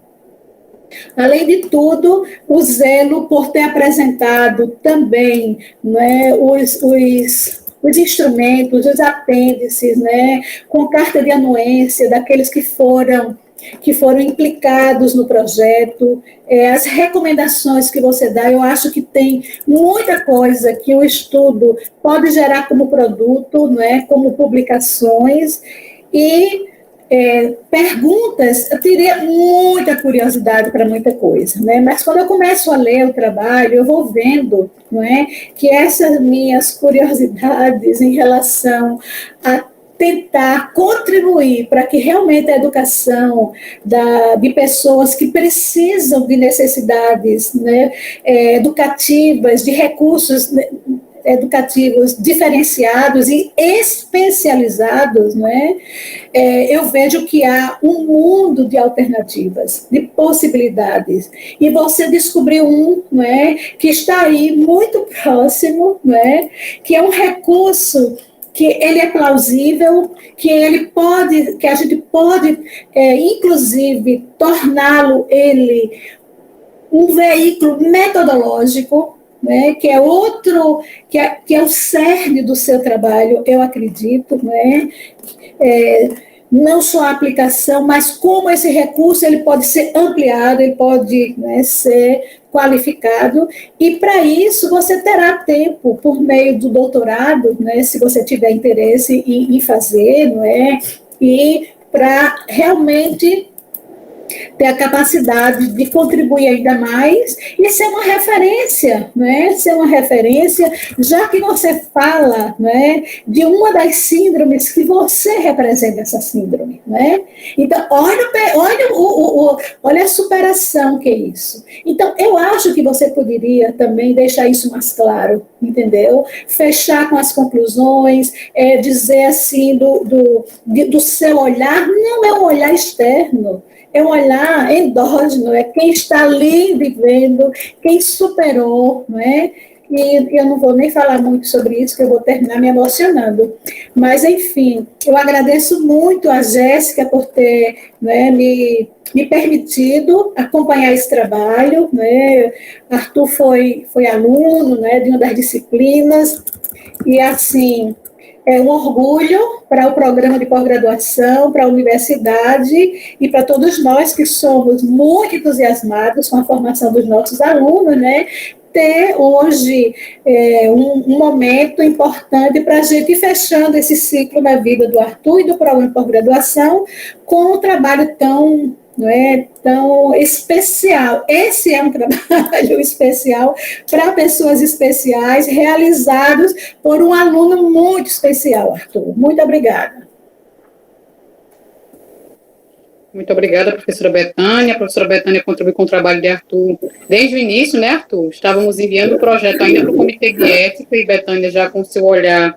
o zelo por ter apresentado também, né, os instrumentos, os apêndices, né, com carta de anuência daqueles que foram implicados no projeto, as recomendações que você dá. Eu acho que tem muita coisa que o estudo pode gerar como produto, não é, como publicações, e perguntas. Eu teria muita curiosidade para muita coisa, né? Mas quando eu começo a ler o trabalho, eu vou vendo, não é, que essas minhas curiosidades em relação a tentar contribuir para que realmente a educação de pessoas que precisam de necessidades, né, educativas, de recursos, né, educativos diferenciados e especializados, né, eu vejo que há um mundo de alternativas, de possibilidades. E você descobriu né, que está aí muito próximo, né, que é um recurso que ele é plausível, que a gente pode, inclusive, torná-lo um veículo metodológico, né, que é que é o cerne do seu trabalho, eu acredito, né, não só a aplicação, mas como esse recurso ele pode ser ampliado, ele pode, né, ser qualificado, e para isso você terá tempo, por meio do doutorado, né, se você tiver interesse em fazer, não é, e para realmente ter a capacidade de contribuir ainda mais e ser uma referência, né? Ser uma referência, já que você fala, né, de uma das síndromes que você representa essa síndrome, né? Então, olha a superação que é isso. Então, eu acho que você poderia também deixar isso mais claro, entendeu? Fechar com as conclusões, dizer assim do seu olhar, não é um olhar externo, é um olhar endógeno, é quem está ali vivendo, quem superou, não é? e eu não vou nem falar muito sobre isso, que eu vou terminar me emocionando. Mas, enfim, eu agradeço muito a Jéssica por ter, né, me permitido acompanhar esse trabalho, né? Arthur foi aluno, né, de uma das disciplinas, e assim, é um orgulho para o programa de pós-graduação, para a universidade e para todos nós que somos muito entusiasmados com a formação dos nossos alunos, né? Ter hoje um momento importante para a gente ir fechando esse ciclo da vida do Arthur e do programa de pós-graduação com um trabalho tão, não é, tão especial. Esse é um trabalho especial para pessoas especiais, realizados por um aluno muito especial, Arthur. Muito obrigada. Muito obrigada, professora Betânia. A professora Betânia contribuiu com o trabalho de Arthur desde o início, né, Arthur? Estávamos enviando o projeto ainda para o Comitê de Ética e Betânia já com seu olhar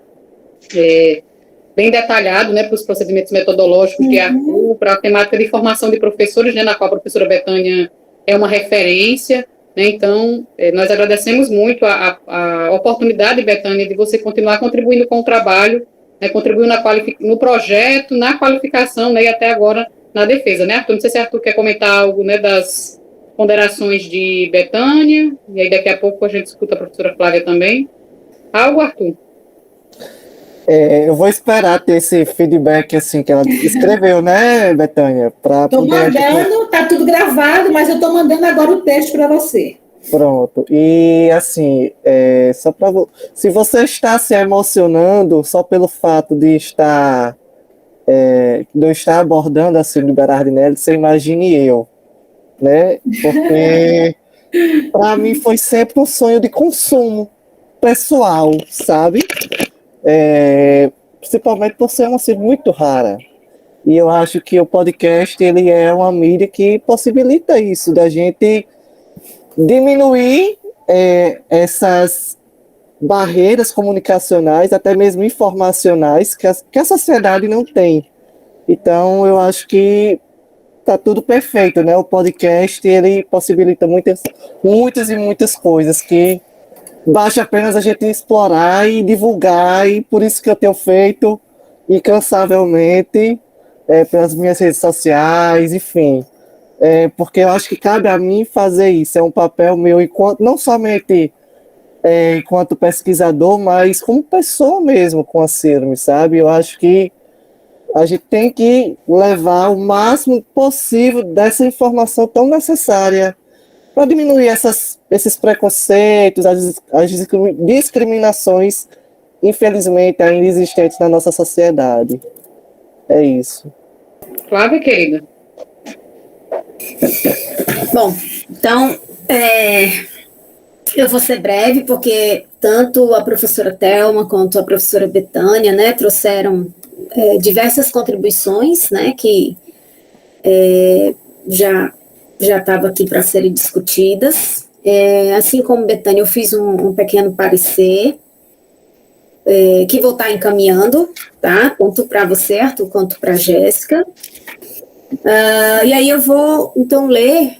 bem detalhado, né, para os procedimentos metodológicos de Arthur, para a temática de formação de professores, né, na qual a professora Betânia é uma referência, né, então, nós agradecemos muito a oportunidade, Betânia, de você continuar contribuindo com o trabalho, né, contribuindo no projeto, na qualificação, né, e até agora na defesa, né, Arthur? Não sei se Arthur quer comentar algo, né, das ponderações de Betânia, e aí daqui a pouco a gente escuta a professora Flávia também. Algo, Arthur? Eu vou esperar ter esse feedback assim que ela escreveu, né, Betânia? Estou mandando, está tudo gravado, mas eu estou mandando agora o texto para você. Pronto. E assim, só para se você está se emocionando só pelo fato de eu estar abordando a Síndrome Berardinelli, você imagine eu, né? Porque para mim foi sempre um sonho de consumo pessoal, sabe? Principalmente por ser uma síndrome muito rara. E eu acho que o podcast ele é uma mídia que possibilita isso, da gente diminuir essas barreiras comunicacionais, até mesmo informacionais, que a sociedade não tem. Então, eu acho que tá tudo perfeito, né? O podcast, ele possibilita muitas e muitas coisas que basta apenas a gente explorar e divulgar, e por isso que eu tenho feito incansavelmente pelas minhas redes sociais, enfim. Porque eu acho que cabe a mim fazer isso, é um papel meu, não somente enquanto pesquisador, mas como pessoa mesmo com a síndrome, sabe? Eu acho que a gente tem que levar o máximo possível dessa informação tão necessária para diminuir esses preconceitos, as discriminações, infelizmente, ainda existentes na nossa sociedade. É isso. Flávia, querida. Bom, então, eu vou ser breve, porque tanto a professora Thelma quanto a professora Betânia, né, trouxeram diversas contribuições, né, que já estava aqui para serem discutidas. Assim como Betânia, eu fiz um pequeno parecer, que vou estar encaminhando, tá? Tanto para você, Arthur, quanto para a Jéssica. E aí eu vou, então, ler,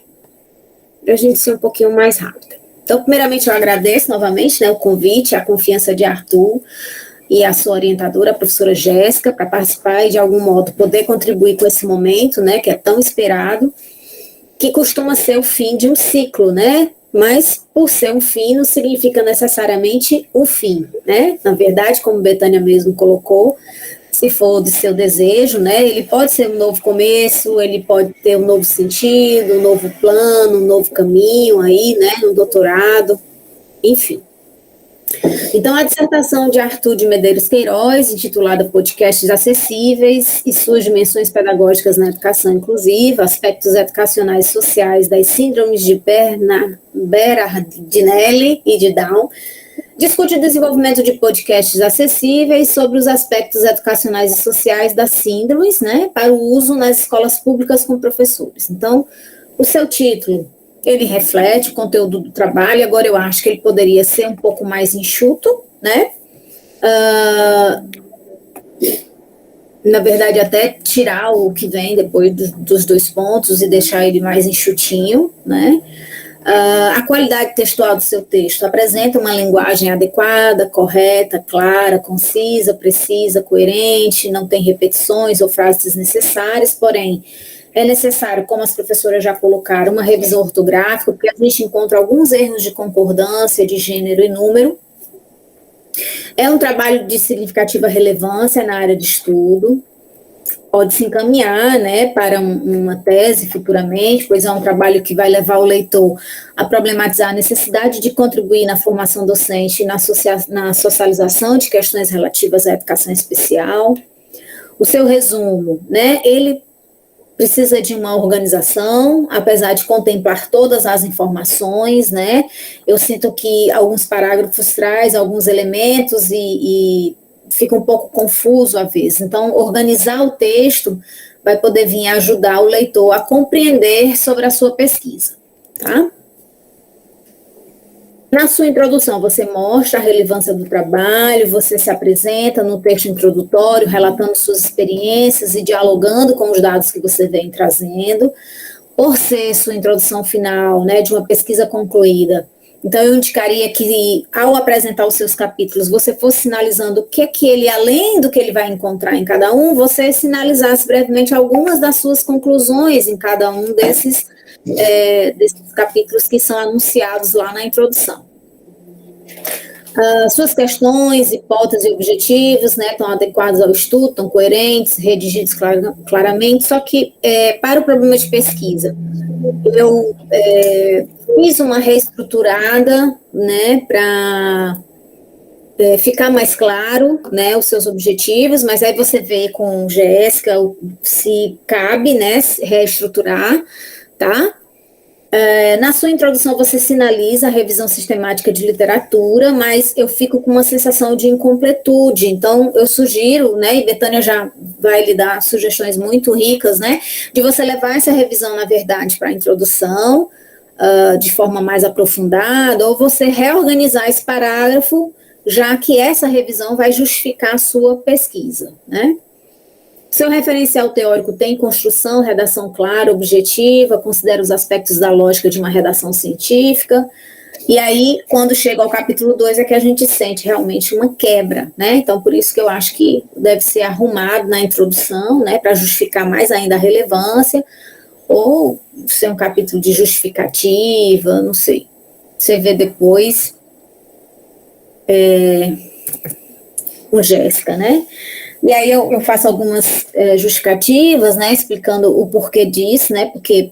para a gente ser um pouquinho mais rápida. Então, primeiramente, eu agradeço novamente, né, o convite, a confiança de Arthur e a sua orientadora, a professora Jéssica, para participar e, de algum modo, poder contribuir com esse momento, né, que é tão esperado, que costuma ser o fim de um ciclo, né? Mas, por ser um fim, não significa necessariamente o fim, né? Na verdade, como Betânia mesmo colocou, se for de seu desejo, né? Ele pode ser um novo começo, ele pode ter um novo sentido, um novo plano, um novo caminho aí, né? No doutorado, enfim. Então, a dissertação de Arthur de Medeiros Queiroz, intitulada Podcasts Acessíveis e suas dimensões pedagógicas na educação inclusiva, aspectos educacionais e sociais das síndromes de Berardinelli e de Down, discute o desenvolvimento de podcasts acessíveis sobre os aspectos educacionais e sociais das síndromes, né, para o uso nas escolas públicas com professores. Então, o seu título, ele reflete o conteúdo do trabalho, agora eu acho que ele poderia ser um pouco mais enxuto, né? Na verdade, até tirar o que vem depois dos 2 pontos e deixar ele mais enxutinho, né? A qualidade textual do seu texto apresenta uma linguagem adequada, correta, clara, concisa, precisa, coerente, não tem repetições ou frases desnecessárias, porém, é necessário, como as professoras já colocaram, uma revisão ortográfica, porque a gente encontra alguns erros de concordância, de gênero e número. É um trabalho de significativa relevância na área de estudo, pode se encaminhar, né, para uma tese futuramente, pois é um trabalho que vai levar o leitor a problematizar a necessidade de contribuir na formação docente e na socialização de questões relativas à educação especial. O seu resumo, né, ele precisa de uma organização, apesar de contemplar todas as informações, né, eu sinto que alguns parágrafos traz alguns elementos e fica um pouco confuso às vezes. Então, organizar o texto vai poder vir ajudar o leitor a compreender sobre a sua pesquisa, tá? Na sua introdução, você mostra a relevância do trabalho, você se apresenta no texto introdutório, relatando suas experiências e dialogando com os dados que você vem trazendo. Por ser sua introdução final, né, de uma pesquisa concluída, então, eu indicaria que, ao apresentar os seus capítulos, você fosse sinalizando o que ele, além do que ele vai encontrar em cada um, você sinalizasse brevemente algumas das suas conclusões em cada um desses capítulos que são anunciados lá na introdução. Suas questões, hipóteses e objetivos, né, estão adequados ao estudo, estão coerentes, redigidos claramente, só que para o problema de pesquisa, eu fiz uma reestruturada, né, para ficar mais claro, né, os seus objetivos, mas aí você vê com Jéssica se cabe, né, reestruturar, tá? Na sua introdução você sinaliza a revisão sistemática de literatura, mas eu fico com uma sensação de incompletude, então eu sugiro, né, e Betânia já vai lhe dar sugestões muito ricas, né, de você levar essa revisão, na verdade, para a introdução, de forma mais aprofundada, ou você reorganizar esse parágrafo, já que essa revisão vai justificar a sua pesquisa, né. Seu referencial teórico tem construção, redação clara, objetiva, considera os aspectos da lógica de uma redação científica, e aí, quando chega ao capítulo 2, é que a gente sente realmente uma quebra, né, então por isso que eu acho que deve ser arrumado na introdução, né, para justificar mais ainda a relevância, ou ser um capítulo de justificativa, não sei, você vê depois com Jéssica, né. E aí eu faço algumas justificativas, né, explicando o porquê disso, né, porque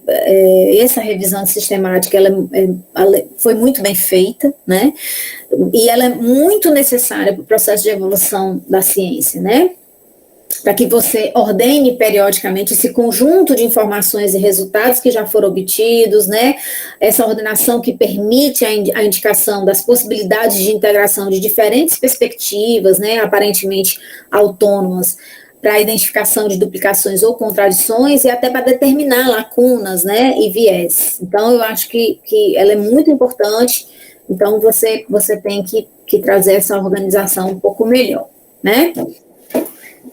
essa revisão sistemática, ela foi muito bem feita, né, e ela é muito necessária para o processo de evolução da ciência, né, para que você ordene periodicamente esse conjunto de informações e resultados que já foram obtidos, né, essa ordenação que permite a indicação das possibilidades de integração de diferentes perspectivas, né, aparentemente autônomas, para a identificação de duplicações ou contradições e até para determinar lacunas, né, e viés. Então, eu acho que ela é muito importante, então você tem que trazer essa organização um pouco melhor, né.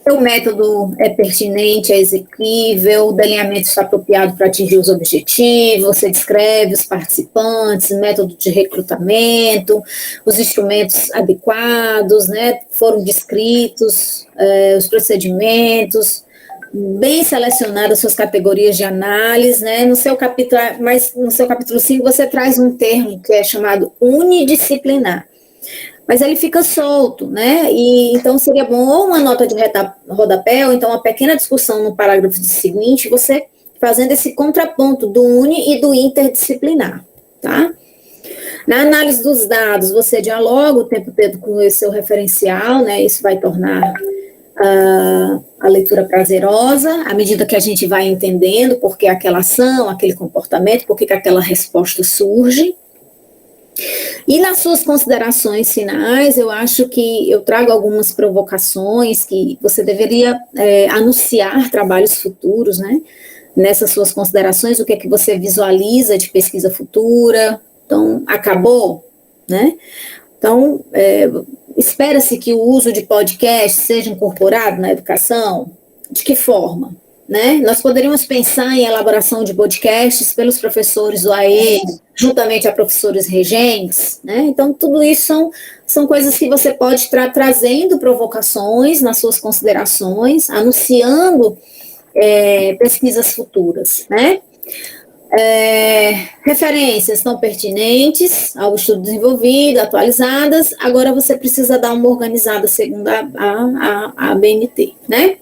O método é pertinente, é exequível, o delineamento está apropriado para atingir os objetivos, você descreve os participantes, método de recrutamento, os instrumentos adequados, né, foram descritos, os procedimentos, bem selecionadas suas categorias de análise, né, no seu capítulo 5 você traz um termo que é chamado unidisciplinar. Mas ele fica solto, né, e então seria bom ou uma nota de rodapé, ou então uma pequena discussão no parágrafo seguinte, você fazendo esse contraponto do uni e do interdisciplinar, tá? Na análise dos dados, você dialoga o tempo todo com o seu referencial, né, isso vai tornar a leitura prazerosa, à medida que a gente vai entendendo por que aquela ação, aquele comportamento, por que aquela resposta surge. E nas suas considerações finais, eu acho que eu trago algumas provocações que você deveria anunciar trabalhos futuros, né? Nessas suas considerações, o que é que você visualiza de pesquisa futura? Então, acabou, né? Então, espera-se que o uso de podcast seja incorporado na educação? De que forma? né? Nós poderíamos pensar em elaboração de podcasts pelos professores do AE, juntamente a professores regentes, né? Então, tudo isso são coisas que você pode estar trazendo provocações nas suas considerações, anunciando pesquisas futuras, né? Referências não pertinentes ao estudo desenvolvido, atualizadas, agora você precisa dar uma organizada segundo a BNT, né?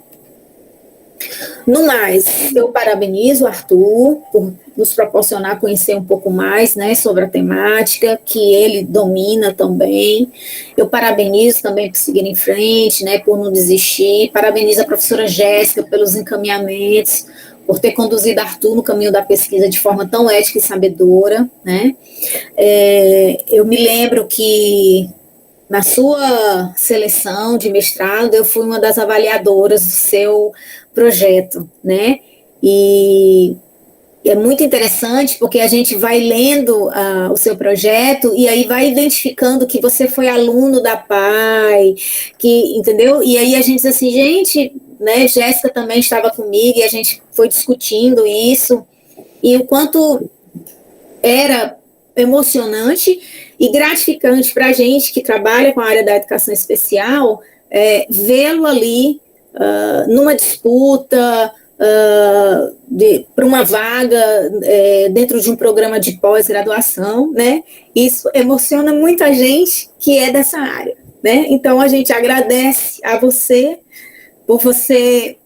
No mais, eu parabenizo o Arthur por nos proporcionar conhecer um pouco mais, né, sobre a temática, que ele domina também. Eu parabenizo também por seguir em frente, né, por não desistir. Parabenizo a professora Jéssica pelos encaminhamentos, por ter conduzido Arthur no caminho da pesquisa de forma tão ética e sabedora, né. Eu me lembro que na sua seleção de mestrado, eu fui uma das avaliadoras do seu projeto, né? E é muito interessante porque a gente vai lendo o seu projeto e aí vai identificando que você foi aluno da PAI, que, entendeu? E aí a gente diz assim, gente, né? Jéssica também estava comigo e a gente foi discutindo isso e o quanto era emocionante e gratificante para a gente que trabalha com a área da educação especial, vê-lo ali numa disputa para uma vaga dentro de um programa de pós-graduação, né? Isso emociona muita gente que é dessa área, né? Então a gente agradece a você por você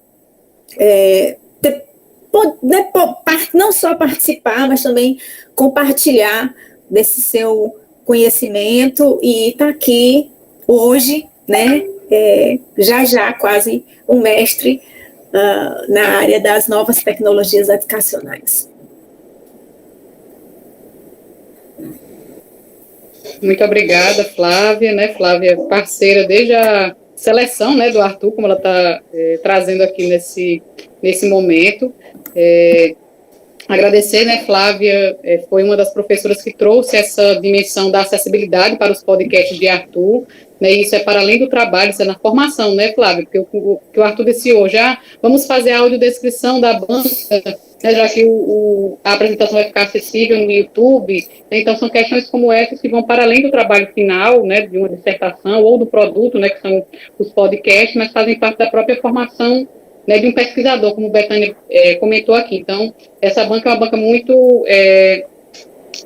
não só participar, mas também compartilhar desse seu conhecimento e estar aqui hoje, né? Já quase um mestre na área das novas tecnologias educacionais. Muito obrigada, Flávia, né? Flávia, parceira desde a seleção, né, do Arthur, como ela está trazendo aqui nesse momento. Agradecer, né, Flávia, foi uma das professoras que trouxe essa dimensão da acessibilidade para os podcasts de Arthur, né, isso é para além do trabalho, isso é na formação, né, Flávia, porque o que o Arthur disse hoje, vamos fazer a audiodescrição da banca, né, já que a apresentação vai ficar acessível no YouTube, né, então são questões como essas que vão para além do trabalho final, né, de uma dissertação ou do produto, né, que são os podcasts, mas fazem parte da própria formação, né, de um pesquisador, como o Betânia comentou aqui. Então, essa banca é uma banca muito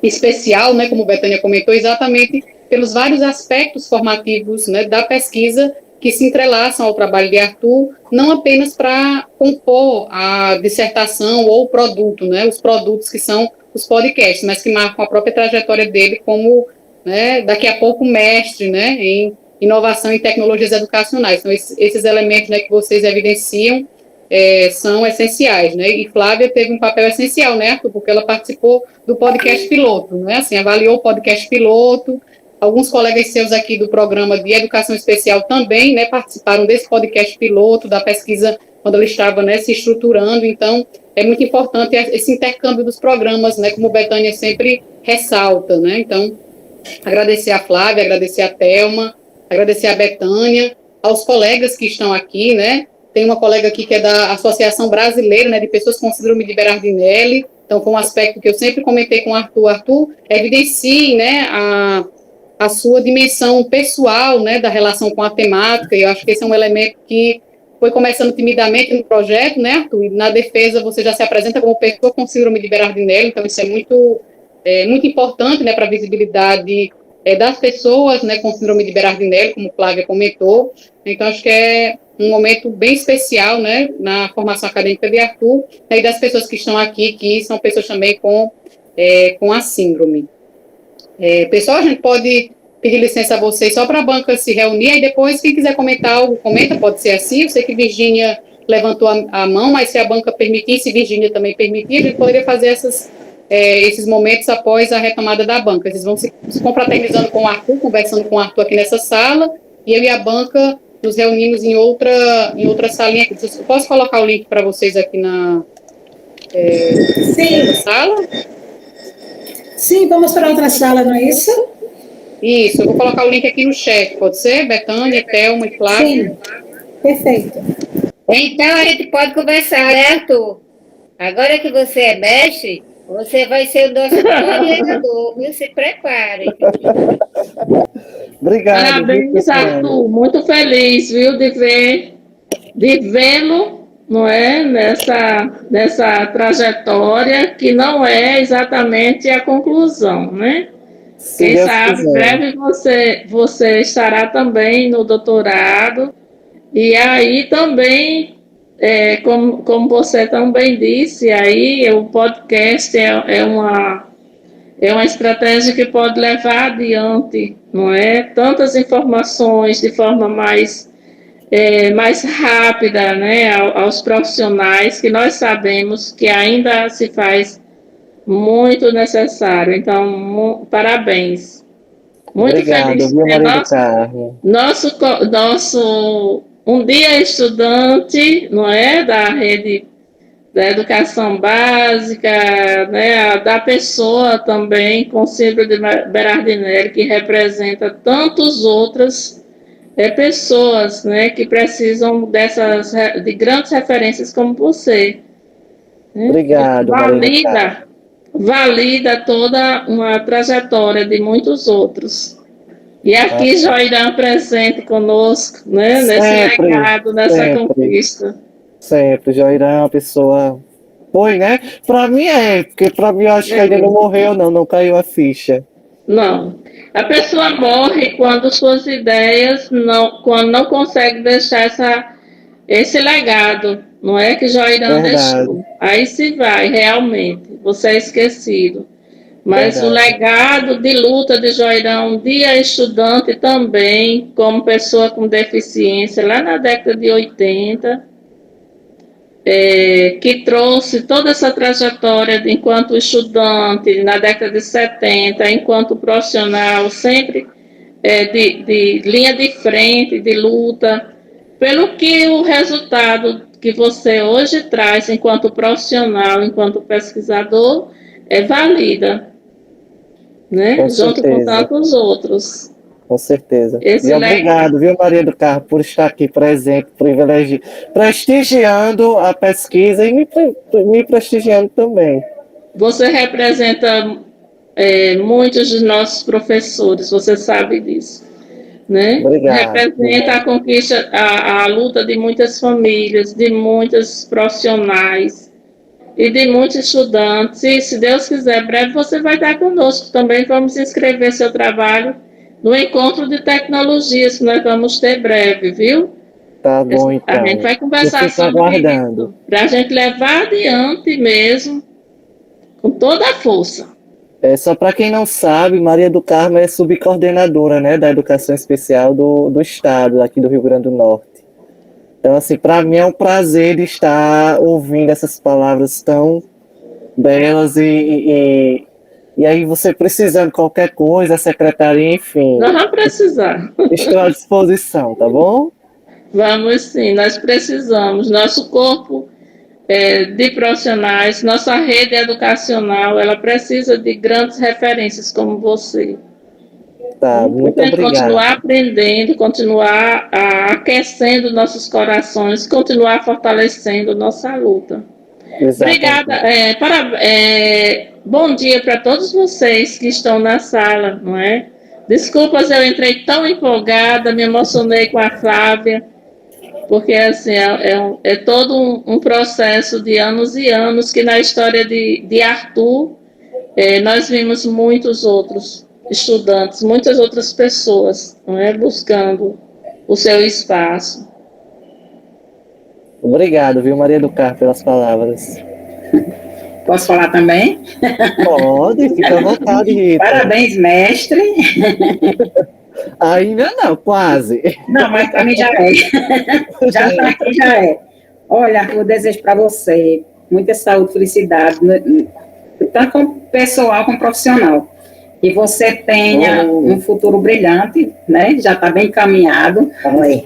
especial, né, como o Betânia comentou, exatamente pelos vários aspectos formativos, né, da pesquisa que se entrelaçam ao trabalho de Arthur, não apenas para compor a dissertação ou o produto, né, os produtos que são os podcasts, mas que marcam a própria trajetória dele como, né, daqui a pouco mestre, né, em inovação em tecnologias educacionais. Então, esses elementos, né, que vocês evidenciam são essenciais, né, e Flávia teve um papel essencial, né, Arthur, porque ela participou do podcast piloto, né, assim, avaliou o podcast piloto, alguns colegas seus aqui do programa de educação especial também, né, participaram desse podcast piloto, da pesquisa, quando ela estava, né, se estruturando, então, é muito importante esse intercâmbio dos programas, né, como a Betânia sempre ressalta, né, então, agradecer a Flávia, agradecer a Thelma, agradecer a Betânia, aos colegas que estão aqui, né, tem uma colega aqui que é da Associação Brasileira, né, de Pessoas com Síndrome de Berardinelli, então foi um aspecto que eu sempre comentei com o Arthur, evidencie, né, a sua dimensão pessoal, né, da relação com a temática, e eu acho que esse é um elemento que foi começando timidamente no projeto, né, Arthur, e na defesa você já se apresenta como pessoa com síndrome de Berardinelli, então isso é muito importante, né, para a visibilidade das pessoas, né, com síndrome de Berardinelli, como Flávia comentou, então acho que é um momento bem especial, né, na formação acadêmica de Arthur, né, e das pessoas que estão aqui, que são pessoas também com a síndrome. Pessoal, a gente pode pedir licença a vocês só para a banca se reunir, e depois, quem quiser comentar algo, comenta, pode ser assim, eu sei que Virgínia levantou a mão, mas se a banca permitir, se Virgínia também permitir, a gente poderia fazer esses momentos após a retomada da banca. Vocês vão se confraternizando com o Arthur, conversando com o Arthur aqui nessa sala, e eu e a banca nos reunimos em outra salinha aqui. Posso colocar o link para vocês aqui na sala? Sim, vamos para outra sala, não é isso? Isso, eu vou colocar o link aqui no chat, pode ser? Betânia, Thelma e Flávia? Sim, perfeito. Então a gente pode conversar, né, Arthur? Agora que você é mestre, você vai ser o nosso coordenador, viu? Se prepare. Obrigado, viu, Parabéns, Cristiane? Arthur. Muito feliz, viu, de vê-lo, não é, nessa trajetória que não é exatamente a conclusão, né? Se Quem Deus sabe, em quiser. breve você estará também no doutorado, e aí também, como você também disse, aí o podcast é uma estratégia que pode levar adiante, não é? Tantas informações de forma mais rápida, né, aos profissionais, que nós sabemos que ainda se faz muito necessário. Então, parabéns. Muito Obrigado, feliz de viu, ter Maria do Carmo? nosso um dia estudante, não é, da rede da educação básica, né, da pessoa também com síndrome de Berardinelli, que representa tantas outras pessoas, né, que precisam de grandes referências como você, né? Obrigado, Maria do Carmo. Valida toda uma trajetória de muitos outros. E Ah, aqui Joirã presente conosco, né, nesse sempre, legado, nessa sempre, conquista. sempre. Joirã é uma pessoa. Foi, né? Pra mim porque pra mim eu acho que ele não morreu, não caiu a ficha. Não. A pessoa morre quando suas ideias quando não consegue deixar esse legado, não é que Joirã Verdade, deixou. Aí se vai, realmente, você é esquecido. Mas o verdade. legado de luta de Joirã, um dia estudante também, como pessoa com deficiência, lá na década de 80, que trouxe toda essa trajetória enquanto estudante, na década de 70, enquanto profissional, sempre de linha de frente, de luta, pelo que o resultado que você hoje traz enquanto profissional, enquanto pesquisador, valida, né? Com Junto com certeza, tantos outros. com certeza. E Esse legado. obrigado, viu, Maria do Carmo, por estar aqui presente, prestigiando a pesquisa e me prestigiando também. Você representa muitos dos nossos professores, você sabe disso, né? Obrigado, Representa a conquista, a luta de muitas famílias, de muitos profissionais e de muitos estudantes. E, se Deus quiser, breve você vai estar conosco também. Vamos inscrever seu trabalho no encontro de tecnologias que nós vamos ter breve, viu? tá bom A gente então. vai Eu conversar fico sobre aguardando. isso, para a gente levar adiante mesmo, com toda a força. Só para quem não sabe, Maria do Carmo é subcoordenadora, né, da educação especial do estado, aqui do Rio Grande do Norte. Então, assim, para mim é um prazer estar ouvindo essas palavras tão belas e aí você precisando de qualquer coisa, a secretaria, enfim, Nós vamos precisar. estou à disposição, tá bom? Vamos sim, nós precisamos. Nosso corpo de profissionais, nossa rede educacional, ela precisa de grandes referências como você. Tá, muito Para continuar obrigado. aprendendo, continuar aquecendo nossos corações, continuar fortalecendo nossa luta. Obrigada. Exatamente. Bom dia para todos vocês que estão na sala, não é? Desculpas, eu entrei tão empolgada, me emocionei com a Flávia, porque assim é todo um processo de anos e anos que na história de Arthur nós vimos muitos outros estudantes, muitas outras pessoas, não é, buscando o seu espaço. Obrigado, viu, Maria do Carmo, pelas palavras. Posso falar também? Pode, fica à vontade, Rita. Parabéns, mestre. Ainda não, quase. Não, mas para mim já é. Já está aqui, já é. Olha, eu desejo para você muita saúde, felicidade, tanto como pessoal como profissional. Que você tenha um futuro brilhante, né? Já está bem encaminhado. Oi.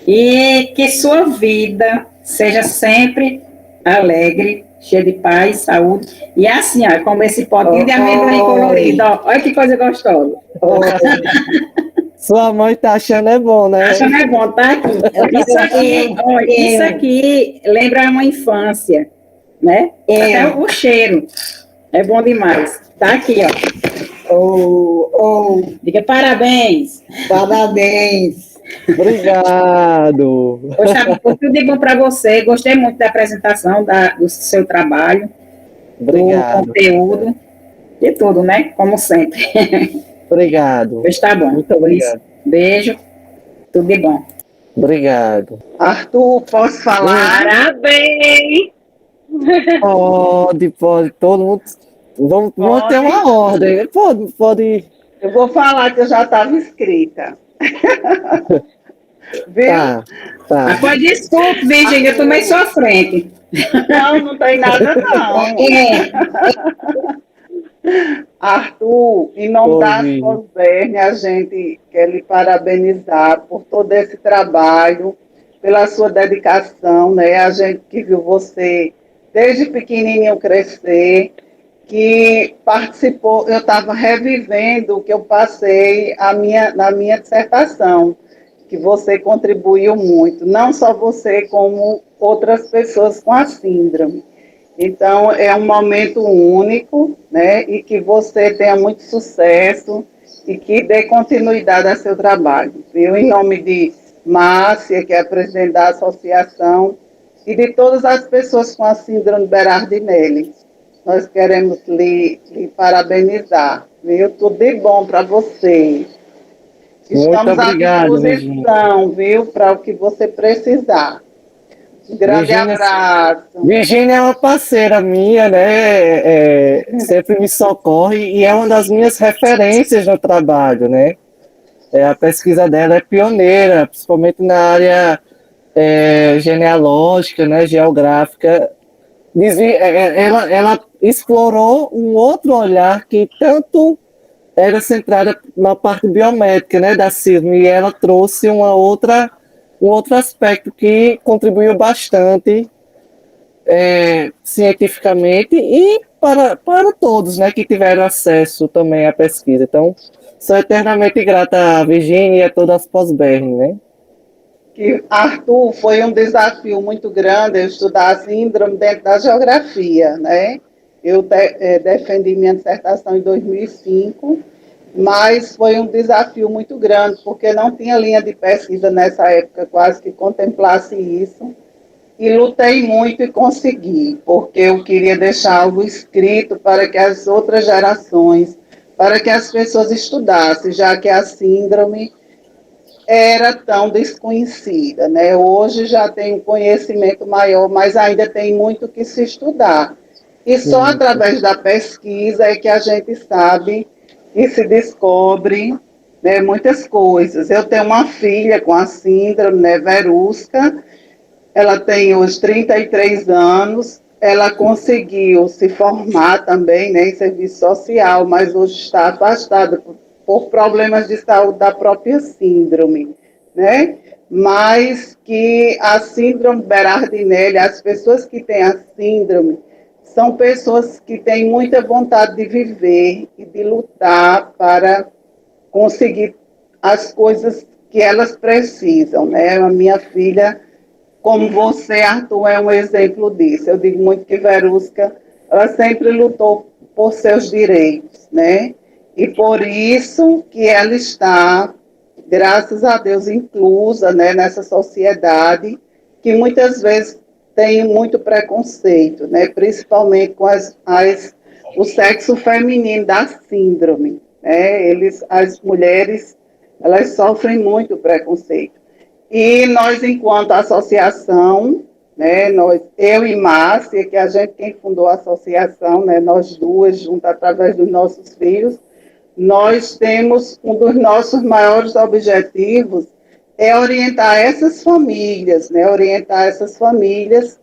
E que sua vida seja sempre alegre, cheia de paz, saúde. E assim, ó, como esse potinho de amendoim colorido, ó. Olha que coisa gostosa. Sua mãe tá achando é bom, né? Acha não é bom, tá aqui. Isso aqui lembra uma infância, né? Até o cheiro. É bom demais. Tá aqui, ó. Diga parabéns. Parabéns. Obrigado. Poxa, foi tudo de bom para você. Gostei muito da apresentação do seu trabalho, Obrigado. do conteúdo, de tudo, né? Como sempre. Obrigado. Pois tá bom. Muito obrigado. Beijo. Tudo de bom. Obrigado. Arthur, posso falar? Parabéns! Pode, todo mundo. Vamos ter uma ordem. Pode. Eu vou falar que eu já estava inscrita. Viu? Tá. Mas pode desculpa, Virgínia, eu tomei sua frente. Não tem nada, não. Arthur, em nome da Ascosverne, a gente quer lhe parabenizar por todo esse trabalho, pela sua dedicação, né? A gente que viu você desde pequenininho crescer, que participou, eu estava revivendo o que eu passei na minha dissertação, que você contribuiu muito, não só você, como outras pessoas com a síndrome. Então, é um momento único, né, e que você tenha muito sucesso e que dê continuidade ao seu trabalho, viu? Em nome de Márcia, que é a presidente da associação, e de todas as pessoas com a síndrome Berardinelli. Nós queremos lhe parabenizar, viu? Tudo de bom para você. Estamos à disposição, viu? Para o que você precisar. Um grande abraço. Virgínia é uma parceira minha, né? Sempre me socorre e é uma das minhas referências no trabalho, né? A pesquisa dela é pioneira, principalmente na área genealógica, né? Geográfica. Ela explorou um outro olhar que tanto era centrada na parte biomédica, né, da síndrome, e ela trouxe um outro aspecto que contribuiu bastante cientificamente e para todos, né, que tiveram acesso também à pesquisa. Então, sou eternamente grata a Virgínia e a todas as pós-Berne, né? Que, Arthur, foi um desafio muito grande eu estudar a síndrome dentro da geografia, né? Eu defendi minha dissertação em 2005, mas foi um desafio muito grande, porque não tinha linha de pesquisa nessa época quase que contemplasse isso, e lutei muito e consegui, porque eu queria deixar algo escrito para que as outras gerações, para que as pessoas estudassem, já que a síndrome era tão desconhecida, né? Hoje já tem um conhecimento maior, mas ainda tem muito que se estudar. E só através da pesquisa é que a gente sabe e se descobre, né, muitas coisas. Eu tenho uma filha com a síndrome, né, Verusca, ela tem hoje 33 anos, ela conseguiu se formar também, né, em serviço social, mas hoje está afastada por problemas de saúde da própria síndrome, né? Mas que a síndrome Berardinelli, as pessoas que têm a síndrome, são pessoas que têm muita vontade de viver e de lutar para conseguir as coisas que elas precisam, né? A minha filha, como você, Arthur, é um exemplo disso. Eu digo muito que Verusca, ela sempre lutou por seus direitos, né? E por isso que ela está, graças a Deus, inclusa, né, nessa sociedade que muitas vezes tem muito preconceito, né, principalmente com o sexo feminino da síndrome. Né, as mulheres, elas sofrem muito preconceito. E nós, enquanto associação, né, eu e Márcia, que a gente quem fundou a associação, né, nós duas, juntas através dos nossos filhos, nós temos um dos nossos maiores objetivos é orientar essas famílias, né? Orientar essas famílias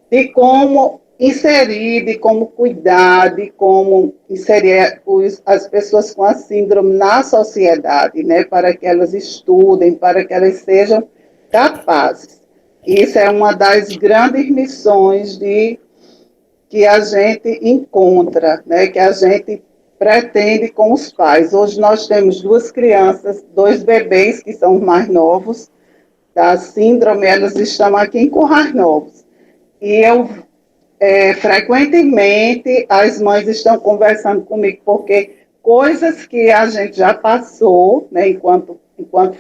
de como inserir, de como cuidar, de como inserir as pessoas com a síndrome na sociedade, né? Para que elas estudem, para que elas sejam capazes. Isso é uma das grandes missões que a gente encontra, né? Que a gente pretende com os pais. Hoje nós temos 2 crianças, 2 bebês, que são os mais novos, da síndrome, elas estão aqui em Currais Novos. E eu, frequentemente, as mães estão conversando comigo, porque coisas que a gente já passou, né, enquanto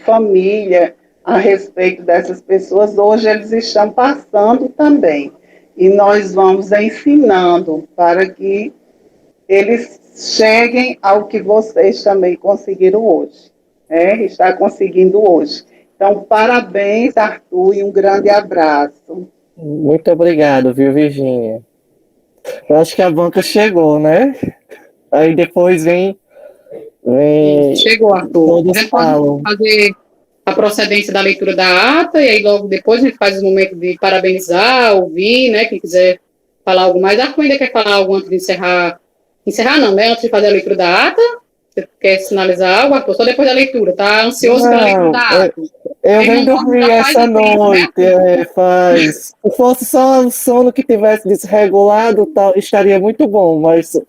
família, a respeito dessas pessoas, hoje eles estão passando também. E nós vamos ensinando para que eles cheguem ao que vocês também conseguiram hoje, né? Está conseguindo hoje. Então, parabéns, Arthur, e um grande abraço. Muito obrigado, viu, Virgínia? Eu acho que a banca chegou, né? Aí depois vem Chegou, Arthur. todos A gente falam. pode fazer a procedência da leitura da ata, e aí logo depois a gente faz o momento de parabenizar, ouvir, né? Quem quiser falar algo mais. Arthur ainda quer falar algo antes de encerrar? Encerrar não, né? Antes de fazer a leitura da ata? Você quer sinalizar algo, Arthur? Só depois da leitura, tá ansioso pela leitura da ata? Eu nem dormi essa noite, faz. Se fosse só o sono que tivesse desregulado, tal, estaria muito bom, mas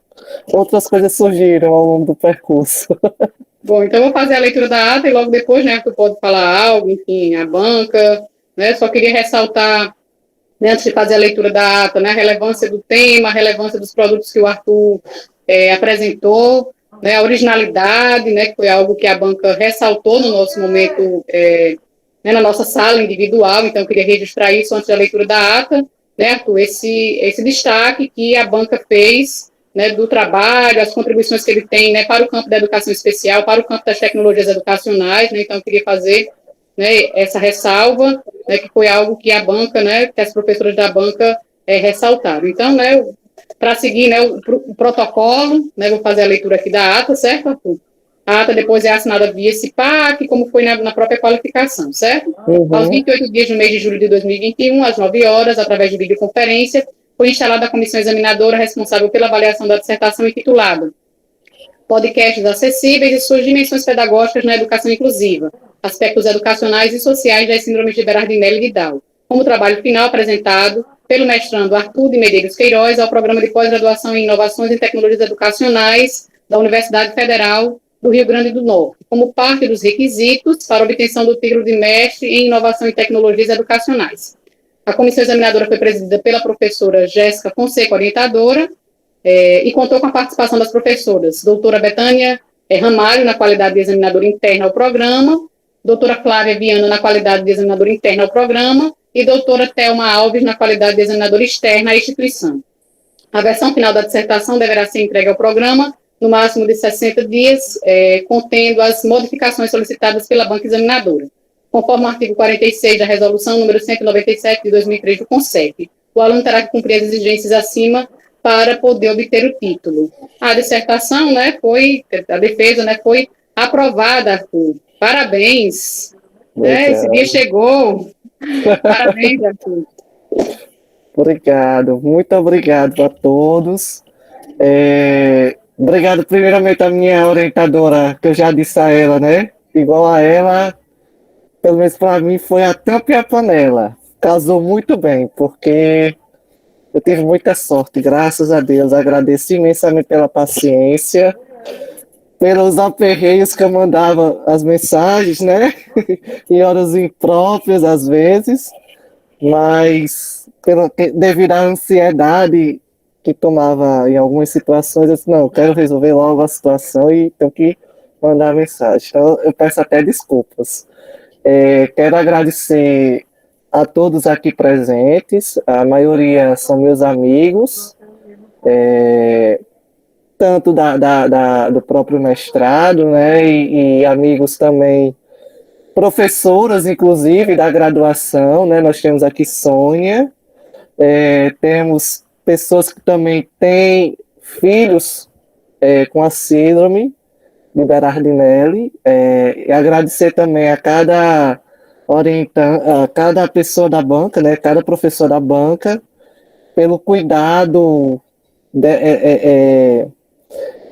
outras coisas surgiram ao longo do percurso. Bom, então eu vou fazer a leitura da ata e logo depois, né, tu pode falar algo, enfim, a banca, né, só queria ressaltar, né, antes de fazer a leitura da ata, né, a relevância do tema, a relevância dos produtos que o Arthur apresentou, né, a originalidade, né, que foi algo que a banca ressaltou no nosso momento, né, na nossa sala individual, então eu queria registrar isso antes da leitura da ata, né, Arthur, esse destaque que a banca fez, né, do trabalho, as contribuições que ele tem, né, para o campo da educação especial, para o campo das tecnologias educacionais, né, então eu queria fazer, né, essa ressalva, né, que foi algo que a banca, né, que as professoras da banca ressaltaram. Então, né, para seguir, né, o protocolo, né, vou fazer a leitura aqui da ata, certo, Arthur? A ata depois é assinada via CIPAC, como foi na própria qualificação, certo? Aos 28 dias do mês de julho de 2021, às 9 horas, através de videoconferência, foi instalada a comissão examinadora responsável pela avaliação da dissertação intitulada Podcasts Acessíveis e suas dimensões pedagógicas na educação inclusiva, aspectos educacionais e sociais das síndromes de Berardinelli e Vidal, como trabalho final apresentado pelo mestrando Arthur de Medeiros Queiroz ao Programa de Pós-Graduação em Inovações em Tecnologias Educacionais da Universidade Federal do Rio Grande do Norte, como parte dos requisitos para obtenção do título de mestre em Inovação em Tecnologias Educacionais. A comissão examinadora foi presidida pela professora Jéssica Fonseca, orientadora, e contou com a participação das professoras doutora Betânia Ramalho, na qualidade de examinadora interna ao programa, doutora Flávia Viana, na qualidade de examinadora interna ao programa, e doutora Thelma Alves, na qualidade de examinadora externa à instituição. A versão final da dissertação deverá ser entregue ao programa no máximo de 60 dias, contendo as modificações solicitadas pela banca examinadora, conforme o artigo 46 da Resolução número 197 de 2003 do CONSEP. O aluno terá que cumprir as exigências acima para poder obter o título. A dissertação, né, a defesa, né, foi aprovada, Arthur. Parabéns. Esse dia chegou. Parabéns, Arthur. Obrigado, muito obrigado a todos. Obrigado primeiramente à minha orientadora, que eu já disse a ela, né? Igual a ela, pelo menos para mim, foi a tampa e a panela. Casou muito bem, porque eu tive muita sorte, graças a Deus. Agradeço imensamente pela paciência, pelos aperreios que eu mandava as mensagens, né? Em horas impróprias, às vezes, mas devido à ansiedade que tomava em algumas situações, eu disse, não, eu quero resolver logo a situação e tenho que mandar mensagem. Então, eu peço até desculpas. Quero agradecer a todos aqui presentes, a maioria são meus amigos, tanto do próprio mestrado, né, e amigos também, professoras, inclusive, da graduação, né, nós temos aqui Sônia, temos pessoas que também têm filhos com a síndrome de Berardinelli, e agradecer também a cada cada pessoa da banca, né, cada professor da banca, pelo cuidado,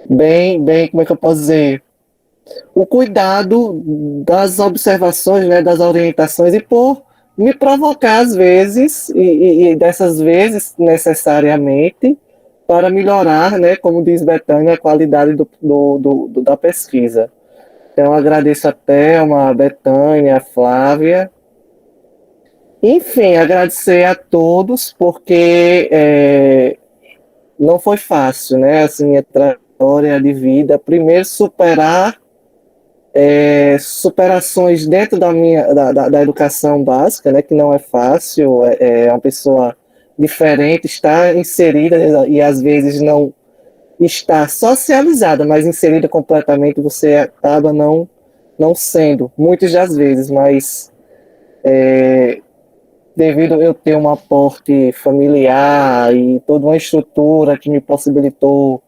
bem, como é que eu posso dizer? O cuidado das observações, né, das orientações, e por me provocar às vezes, e dessas vezes necessariamente, para melhorar, né, como diz Betânia, a qualidade da pesquisa. Então, agradeço a Thelma, a Betânia, a Flávia. Enfim, agradecer a todos, porque não foi fácil, né? Assim, minha trajetória de vida. Primeiro, superar superações dentro da educação básica, né? Que não é fácil. É uma pessoa diferente, está inserida e às vezes não está socializada, mas inserida completamente, você acaba não sendo, muitas das vezes, mas devido a eu ter um aporte familiar e toda uma estrutura que me possibilitou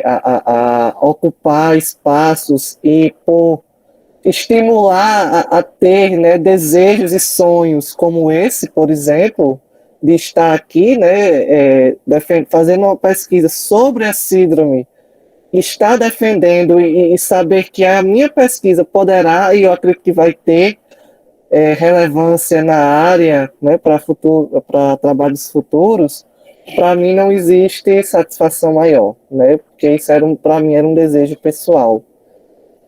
a ocupar espaços e por estimular a ter, né, desejos e sonhos como esse, por exemplo, de estar aqui, né, fazendo uma pesquisa sobre a síndrome, estar defendendo e saber que a minha pesquisa poderá, e eu acredito que vai ter, relevância na área, né, para trabalhos futuros, para mim não existe satisfação maior, né, porque isso para mim era um desejo pessoal.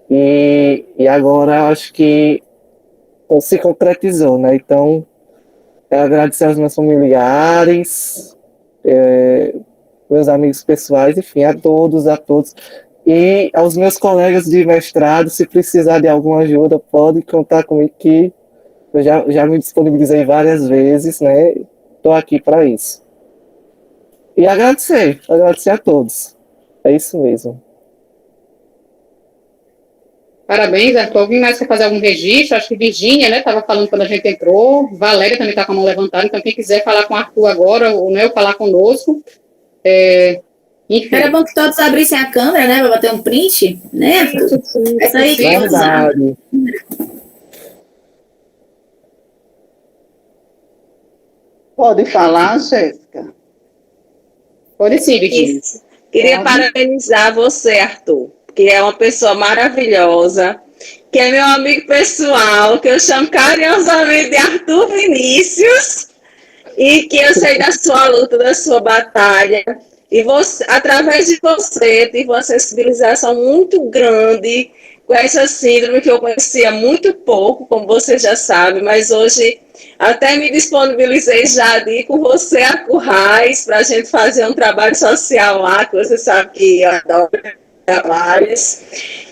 E agora acho que se concretizou, né? Então, agradecer aos meus familiares, meus amigos pessoais, enfim, a todos. E aos meus colegas de mestrado, se precisar de alguma ajuda, pode contar comigo, que eu já me disponibilizei várias vezes, né? Estou aqui para isso. E agradecer a todos. É isso mesmo. Parabéns, Arthur. Alguém mais quer fazer algum registro? Acho que Virgínia, né, estava falando quando a gente entrou. Valéria também está com a mão levantada. Então, quem quiser falar com o Arthur agora, ou né, falar conosco. Enfim. Era bom que todos abrissem a câmera, né, para bater um print, né, Arthur? Isso aí que é usar. Pode falar, Jéssica? Pode sim, Virgínia. Queria parabenizar você, Arthur, que é uma pessoa maravilhosa, que é meu amigo pessoal, que eu chamo carinhosamente de Arthur Vinícius, e que eu sei da sua luta, da sua batalha, e você, através de você, tive uma sensibilização muito grande com essa síndrome que eu conhecia muito pouco, como você já sabe, mas hoje até me disponibilizei já de ir com você a Currais para a gente fazer um trabalho social lá, que você sabe que eu adoro trabalhos.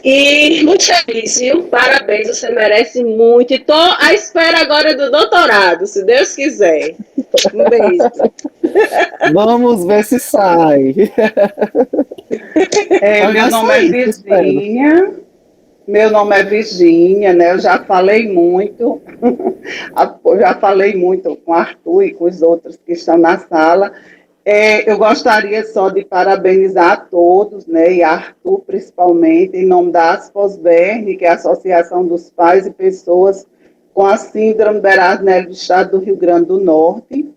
E muito feliz, viu? Parabéns, você merece muito. E estou à espera agora do doutorado, se Deus quiser. Um beijo. Vamos ver se sai. Meu nome é Virgínia. Meu nome é Virgínia, né? Eu já falei muito. Já falei muito com o Arthur e com os outros que estão na sala. Eu gostaria só de parabenizar a todos, né, e a Arthur principalmente, em nome da ASPOSBERN, que é a Associação dos Pais e Pessoas com a Síndrome de Erasmus do Estado do Rio Grande do Norte,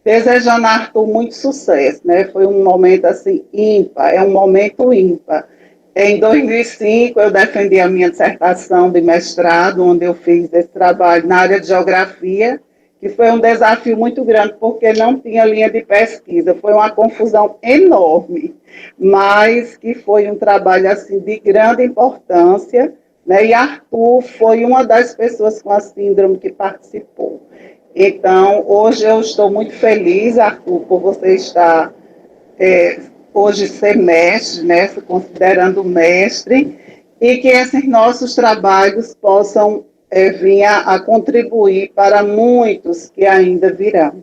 desejando a Arthur muito sucesso, né? Foi um momento assim ímpar, é um momento ímpar. Em 2005, eu defendi a minha dissertação de mestrado, onde eu fiz esse trabalho na área de geografia, que foi um desafio muito grande, porque não tinha linha de pesquisa. Foi uma confusão enorme, mas que foi um trabalho assim, de grande importância, né? E Arthur foi uma das pessoas com a síndrome que participou. Então, hoje eu estou muito feliz, Arthur, por você estar hoje ser mestre, né, se considerando mestre, e que esses nossos trabalhos possam vir a contribuir para muitos que ainda virão,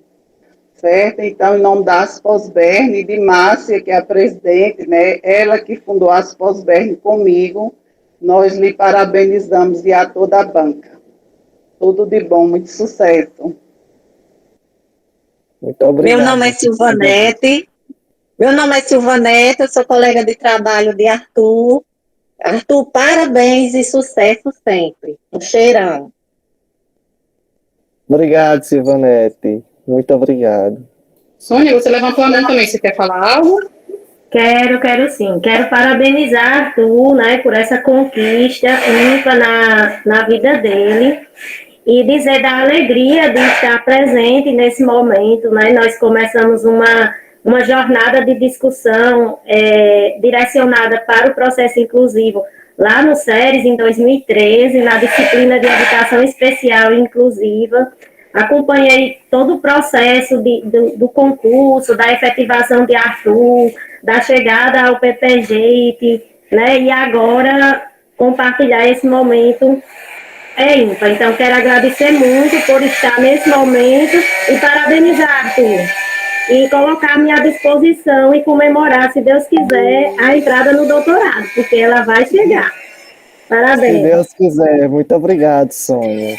certo? Então, em nome da ASPOSBERN e de Márcia, que é a presidente, né, ela que fundou a ASPOSBERN comigo, nós lhe parabenizamos e a toda a banca. Tudo de bom, muito sucesso. Muito obrigado. Meu nome é Silvanete, eu sou colega de trabalho de Arthur. Arthur, parabéns e sucesso sempre. Um cheirão. Obrigado, Silvanete. Muito obrigado. Sônia, você levantou a mão também. Você quer falar algo? Quero sim. Quero parabenizar Arthur, né, por essa conquista ímpar na vida dele e dizer da alegria de estar presente nesse momento, né? Nós começamos uma uma jornada de discussão direcionada para o processo inclusivo lá no SERES, em 2013, na disciplina de Educação Especial e Inclusiva. Acompanhei todo o processo do concurso, da efetivação de Arthur, da chegada ao PPG, né? E agora compartilhar esse momento ímpar. Então, quero agradecer muito por estar nesse momento e parabenizar, Arthur. E colocar à minha disposição e comemorar, se Deus quiser, a entrada no doutorado, porque ela vai chegar. Parabéns. Se Deus quiser. Muito obrigado, Sônia.